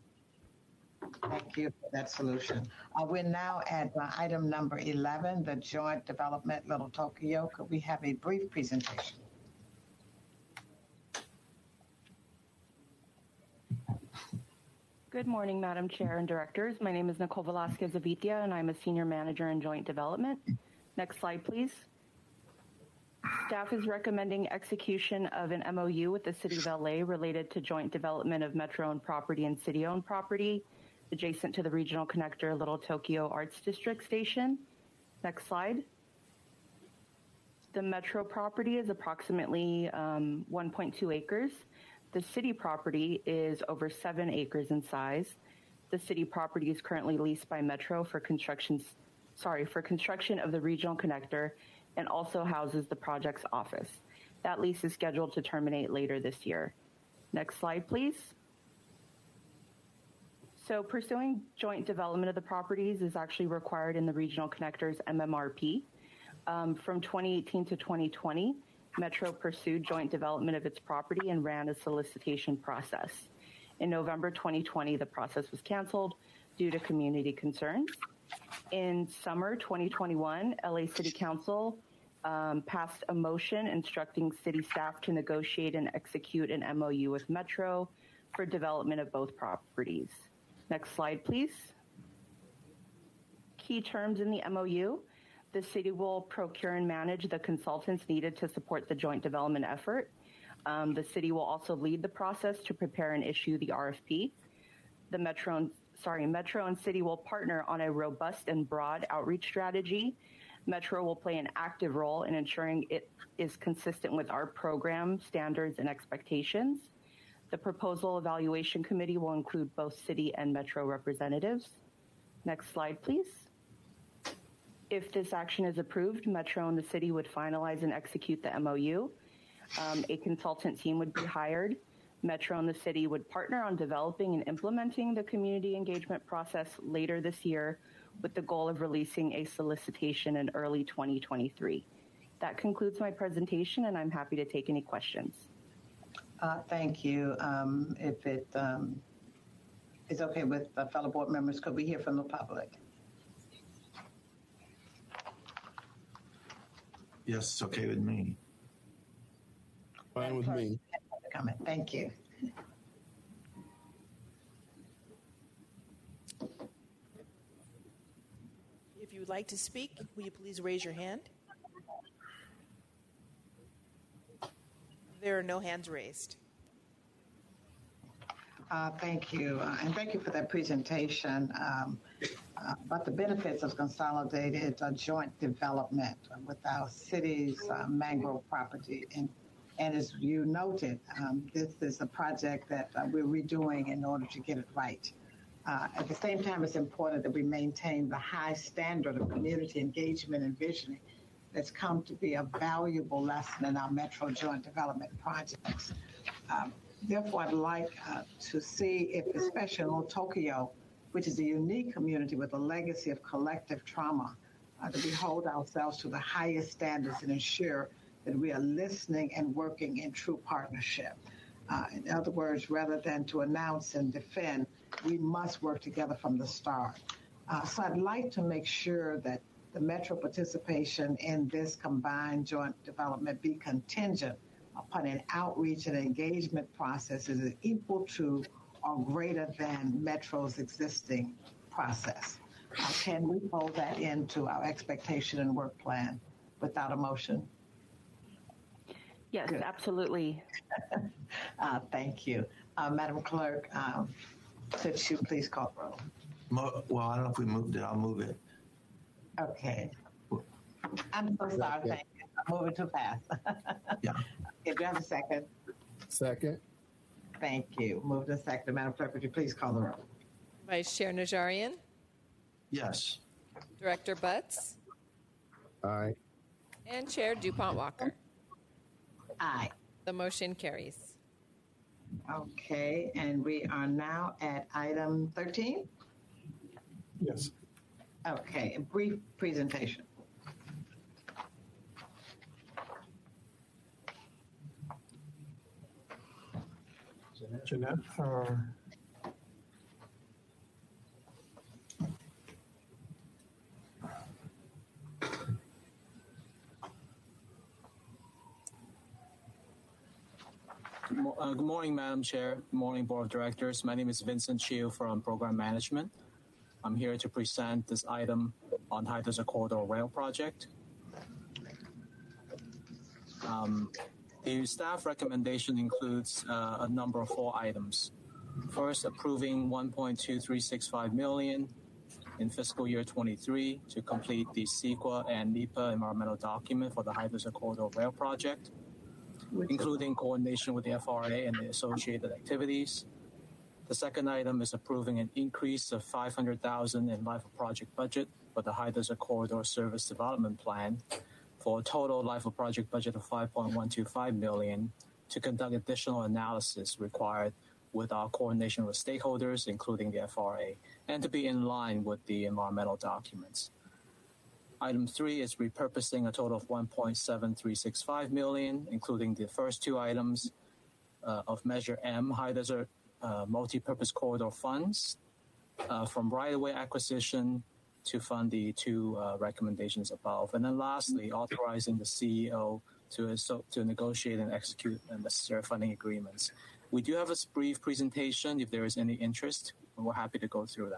Thank you for that solution. We're now at item number 11, the Joint Development Little Tokyo. Could we have a brief presentation?
Good morning, Madam Chair and Directors. My name is Nicole Velasquez-Avitia, and I'm a Senior Manager in Joint Development. Next slide, please. Staff is recommending execution of an MOU with the City of LA related to joint development of Metro-owned property and city-owned property adjacent to the Regional Connector Little Tokyo Arts District Station. Next slide. The Metro property is approximately 1.2 acres. The city property is over 7 acres in size. The city property is currently leased by Metro for construction of the Regional Connector and also houses the project's office. That lease is scheduled to terminate later this year. Next slide, please. So pursuing joint development of the properties is actually required in the Regional Connector's MMRP. From 2018 to 2020, Metro pursued joint development of its property and ran a solicitation process. In November 2020, the process was canceled due to community concerns. In summer 2021, LA City Council passed a motion instructing city staff to negotiate and execute an MOU with Metro for development of both properties. Next slide, please. Key terms in the MOU. The city will procure and manage the consultants needed to support the joint development effort. The city will also lead the process to prepare and issue the RFP. The Metro and city will partner on a robust and broad outreach strategy. Metro will play an active role in ensuring it is consistent with our program standards and expectations. The proposal evaluation committee will include both city and Metro representatives. Next slide, please. If this action is approved, Metro and the city would finalize and execute the MOU. A consultant team would be hired. Metro and the city would partner on developing and implementing the community engagement process later this year with the goal of releasing a solicitation in early 2023. That concludes my presentation, and I'm happy to take any questions.
Thank you. If it is okay with fellow board members, could we hear from the public?
Yes, it's okay with me.
Fine with me.
Comment. Thank you.
If you would like to speak, will you please raise your hand? There are no hands raised.
Thank you. And thank you for that presentation about the benefits of consolidated joint development with our city's mangrove property. And as you noted, this is a project that we're redoing in order to get it right. At the same time, it's important that we maintain the high standard of community engagement and visioning that's come to be a valuable lesson in our Metro joint development projects. Therefore, I'd like to see if, especially in Little Tokyo, which is a unique community with a legacy of collective trauma, that we hold ourselves to the highest standards and ensure that we are listening and working in true partnership. In other words, rather than to announce and defend, we must work together from the start. So I'd like to make sure that the Metro participation in this combined joint development be contingent upon an outreach and engagement process that is equal to or greater than Metro's existing process. Can we fold that into our expectation and work plan without a motion?
Yes, good. Absolutely.
Thank you. Madam Clerk, could you please call the roll?
Well, I don't know if we moved it. I'll move it.
Okay. I'm so sorry. Thank you. I'm moving too fast.
Yeah.
Okay, do you have a second?
Second.
Thank you. Moved and second. Madam Clerk, would you please call the roll?
Vice Chair Najarian?
Yes.
Director Butts?
Aye.
And Chair DuPont Walker?
Aye.
The motion carries.
Okay, and we are now at item 13?
Yes.
Okay, a brief presentation.
Jeanette, or
Good morning, Madam Chair. Good morning, Board of Directors. My name is Vincent Chiu from Program Management. I'm here to present this item on High-Desert Corridor Rail Project. The staff recommendation includes a number of 4 items. First, approving $1.2365 million in fiscal year 23 to complete the CEQA and NEPA environmental document for the High-Desert Corridor Rail Project, including coordination with the FRA and the associated activities. The second item is approving an increase of $500,000 in life of project budget for the High-Desert Corridor Service Development Plan for a total life of project budget of $5.125 million to conduct additional analysis required with our coordination with stakeholders, including the FRA, and to be in line with the environmental documents. Item 3 is repurposing a total of $1.7365 million, including the first 2 items of Measure M, High Desert Multi-Purpose Corridor Funds, from right-of-way acquisition to fund the 2 recommendations above. And then lastly, authorizing the CEO to negotiate and execute the necessary funding agreements. We do have a brief presentation if there is any interest, and we're happy to go through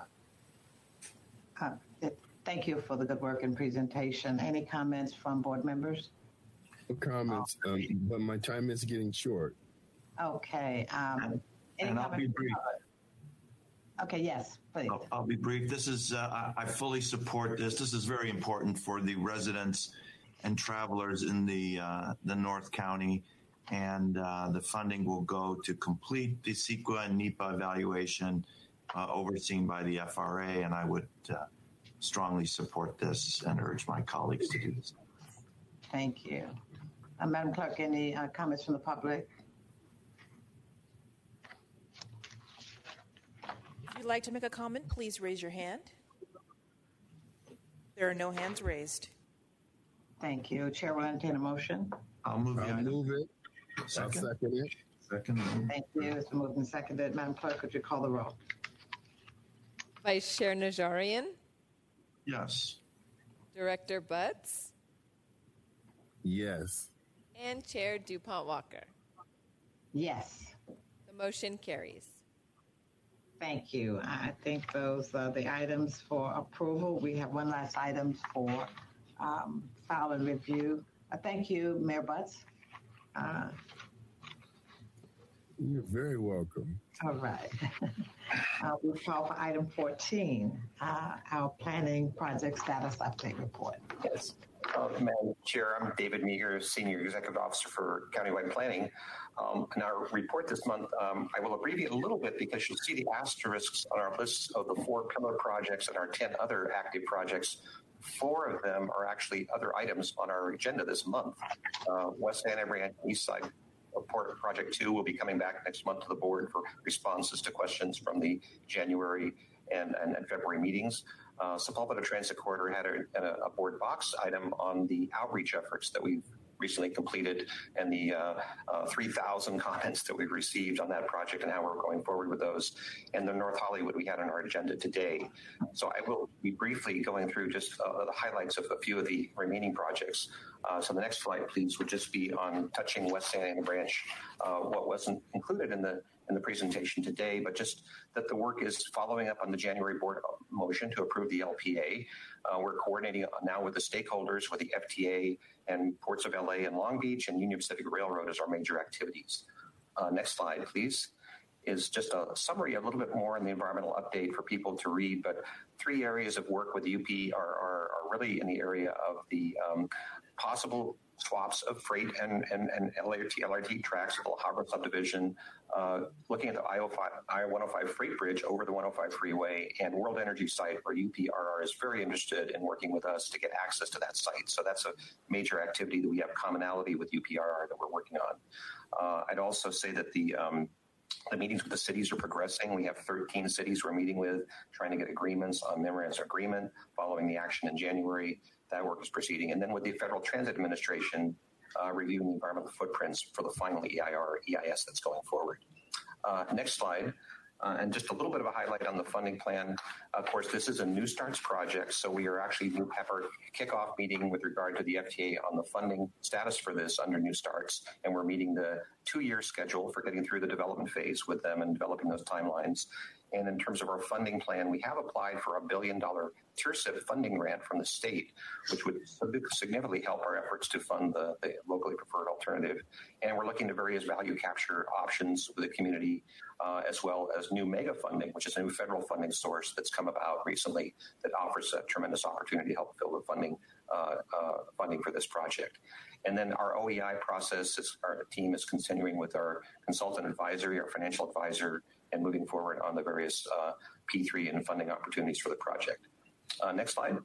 that.
Thank you for the good work and presentation. Any comments from board members?
No comments, but my time is getting short.
Okay.
And I'll be brief.
Okay, yes, please.
I'll be brief. This is, I fully support this. This is very important for the residents and travelers in the North County. And the funding will go to complete the CEQA and NEPA evaluation overseen by the FRA. And I would strongly support this and urge my colleagues to do this.
Thank you. Madam Clerk, any comments from the public?
If you'd like to make a comment, please raise your hand. There are no hands raised.
Thank you. Chair will entertain a motion.
I'll move
it.
Second.
I'll second it.
Second.
Thank you. It's been moved and seconded. Madam Clerk, could you call the roll?
Vice Chair Najarian,
Yes.
Director Butts,
Yes.
and Chair DuPont Walker.
Yes.
The motion carries.
Thank you. I think those are the items for approval. We have one last item for file and review. Thank you, Mayor Butts.
You're very welcome.
All right. We'll call for item 14, our planning project status update report.
Yes. Madam Chair, I'm David Meager, Senior Executive Officer for Countywide Planning. In our report this month, I will abbreviate a little bit because you'll see the asterisks on our list of the 4 pillar projects and our 10 other active projects. 4 of them are actually other items on our agenda this month. West Santa Branch, East Side Port Project 2 will be coming back next month to the board for responses to questions from the January and February meetings. Sepulveda Transit Corridor had a board box item on the outreach efforts that we've recently completed and the 3,000 comments that we've received on that project and how we're going forward with those. And the North Hollywood we had on our agenda today. So I will be briefly going through just the highlights of a few of the remaining projects. So the next slide, please, would just be on touching West Santa Ana Branch, what wasn't included in the presentation today, but just that the work is following up on the January board motion to approve the LPA. We're coordinating now with the stakeholders, with the FTA and Ports of LA and Long Beach and Union Pacific Railroad as our major activities. Next slide, please, is just a summary, a little bit more on the environmental update for people to read, but 3 areas of work with UP are really in the area of the possible swaps of freight and LRT tracks at the Harbor subdivision, looking at the I-105 freight bridge over the 105 freeway, and World Energy site where UPRR is very interested in working with us to get access to that site. So that's a major activity that we have commonality with UPRR that we're working on. I'd also say that the meetings with the cities are progressing. We have 13 cities we're meeting with, trying to get agreements on memorandums of agreement following the action in January. That work is proceeding. And then with the Federal Transit Administration reviewing the environmental footprints for the final EIS that's going forward. Next slide. And just a little bit of a highlight on the funding plan. Of course, this is a New Starts project, so we are actually have our kickoff meeting with regard to the FTA on the funding status for this under New Starts, and we're meeting the 2-year schedule for getting through the development phase with them and developing those timelines. And in terms of our funding plan, we have applied for $1 billion TIRCIP funding grant from the state, which would significantly help our efforts to fund the locally preferred alternative. And we're looking to various value capture options with the community, as well as new mega funding, which is a new federal funding source that's come about recently that offers a tremendous opportunity to help fill the funding for this project. And then our OEI process, our team is continuing with our consultant advisory, our financial advisor, and moving forward on the various P3 and funding opportunities for the project. Next slide.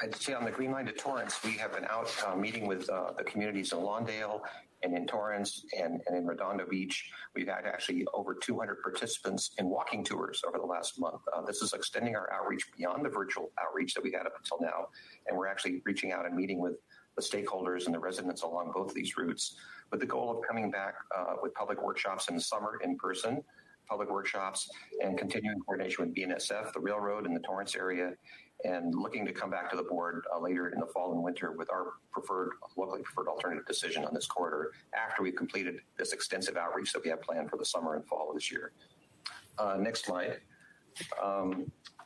I'd say on the Green Line to Torrance, we have been out meeting with the communities in Lawndale and in Torrance and in Redondo Beach. We've had actually over 200 participants in walking tours over the last month. This is extending our outreach beyond the virtual outreach that we had up until now. And we're actually reaching out and meeting with the stakeholders and the residents along both of these routes with the goal of coming back with public workshops in the summer in person, public workshops, and continuing coordination with BNSF, the railroad in the Torrance area, and looking to come back to the board later in the fall and winter with our locally preferred alternative decision on this corridor after we've completed this extensive outreach that we have planned for the summer and fall of this year. Next slide.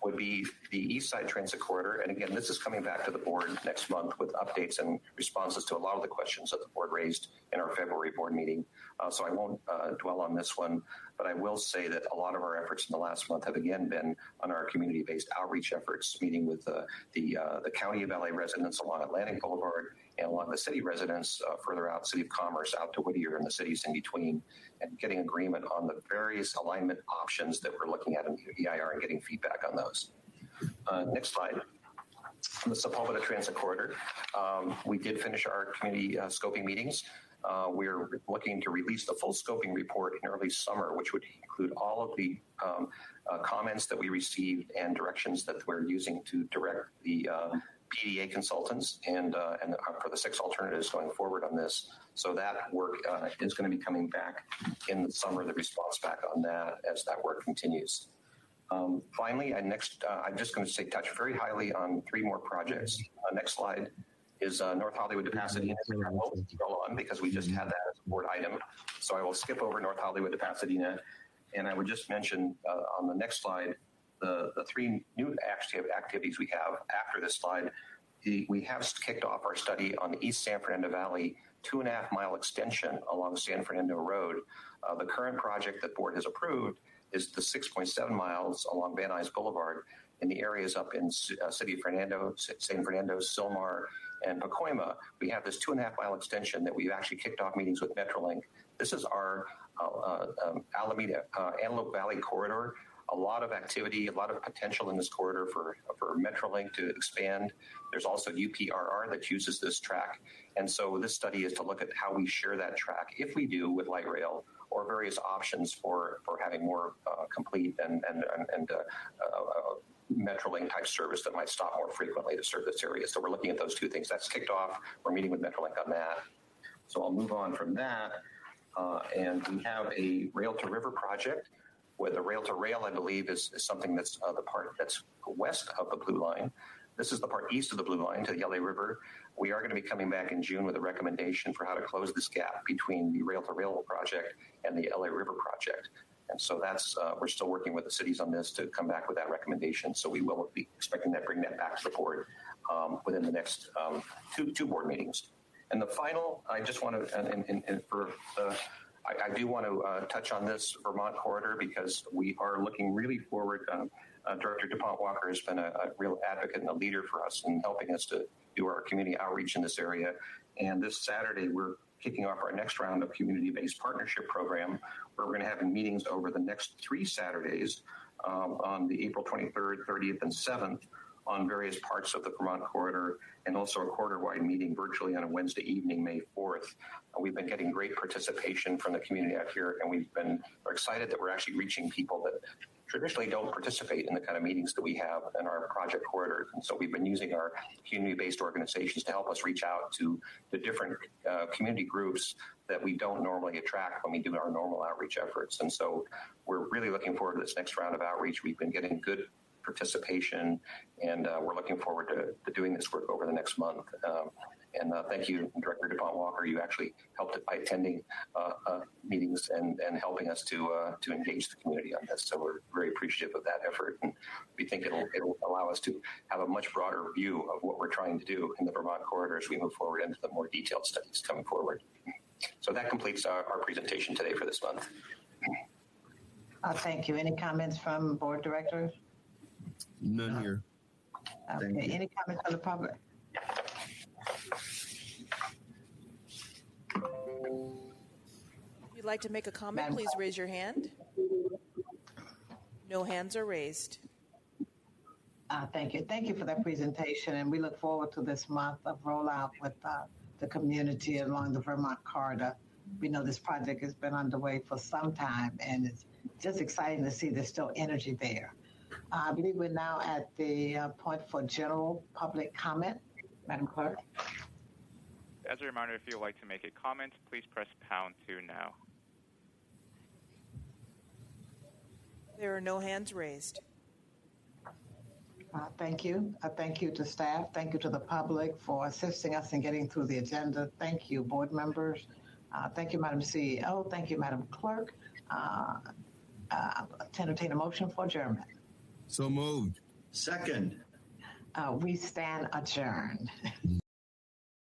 Would be the East Side Transit Corridor. And again, this is coming back to the board next month with updates and responses to a lot of the questions that the board raised in our February board meeting. So I won't dwell on this one, but I will say that a lot of our efforts in the last month have again been on our community-based outreach efforts, meeting with the County of LA residents along Atlantic Boulevard and along the city residents further out, City of Commerce, out to Whittier and the cities in between, and getting agreement on the various alignment options that we're looking at in the EIR and getting feedback on those. Next slide. On the Sepulveda Transit Corridor, we did finish our community scoping meetings. We're looking to release the full scoping report in early summer, which would include all of the comments that we received and directions that we're using to direct the PDA consultants and for the 6 alternatives going forward on this. So that work is going to be coming back in the summer, the response back on that as that work continues. Finally, I'm just going to touch very highly on 3 more projects. Next slide is North Hollywood to Pasadena. I won't scroll on because we just had that as a board item. So I will skip over North Hollywood to Pasadena. And I would just mention on the next slide, the 3 new activities we have after this slide. We have kicked off our study on the East San Fernando Valley 2.5-mile extension along San Fernando Road. The current project that board has approved is the 6.7 miles along Van Nuys Boulevard in the areas up in City of Fernando, San Fernando, Silmar, and Pacoima. We have this 2.5-mile extension that we've actually kicked off meetings with Metrolink. This is our Antelope Valley corridor. A lot of activity, a lot of potential in this corridor for Metrolink to expand. There's also UPRR that uses this track. And so this study is to look at how we share that track, if we do, with light rail, or various options for having more complete and Metrolink type service that might stop more frequently to serve this area. So we're looking at those 2 things. That's kicked off. We're meeting with Metrolink on that. So I'll move on from that. And we have a rail to river project where the rail to rail, I believe, is something that's the part that's west of the Blue Line. This is the part east of the Blue Line to the LA River. We are going to be coming back in June with a recommendation for how to close this gap between the rail to rail project and the LA River project. And so that's we're still working with the cities on this to come back with that recommendation. So we will be expecting that, bring that back to the board within the next 2 board meetings. And the final, I just want to, I do want to touch on this Vermont corridor because we are looking really forward. Director DuPont Walker has been a real advocate and a leader for us in helping us to do our community outreach in this area. And this Saturday, we're kicking off our next round of community-based partnership program, where we're going to have meetings over the next 3 Saturdays on the April 23rd, 30th, and 7th on various parts of the Vermont corridor, and also a corridor-wide meeting virtually on a Wednesday evening, May 4th. We've been getting great participation from the community out here, and we're excited that we're actually reaching people that traditionally don't participate in the kind of meetings that we have in our project corridors. And so we've been using our community-based organizations to help us reach out to the different community groups that we don't normally attract when we do our normal outreach efforts. And so we're really looking forward to this next round of outreach. We've been getting good participation, and we're looking forward to doing this work over the next month. And thank you, Director DuPont Walker. You actually helped it by attending meetings and helping us to engage the community on this. So we're very appreciative of that effort, and we think it'll allow us to have a much broader view of what we're trying to do in the Vermont corridor as we move forward into the more detailed studies coming forward. So that completes our presentation today for this month.
Thank you. Any comments from board directors?
None here.
Okay. Any comments from the public?
If you'd like to make a comment, please raise your hand. No hands are raised.
Thank you. Thank you for that presentation, and we look forward to this month of rollout with the community along the Vermont corridor. We know this project has been underway for some time, and it's just exciting to see there's still energy there. I believe we're now at the point for general public comment. Madam Clerk.
As a reminder, if you'd like to make a comment, please press #2 now.
There are no hands raised.
Thank you. Thank you to staff. Thank you to the public for assisting us in getting through the agenda. Thank you, board members. Thank you, Madam CEO. Thank you, Madam Clerk. To entertain a motion for adjournment.
So moved.
Second.
We stand adjourned.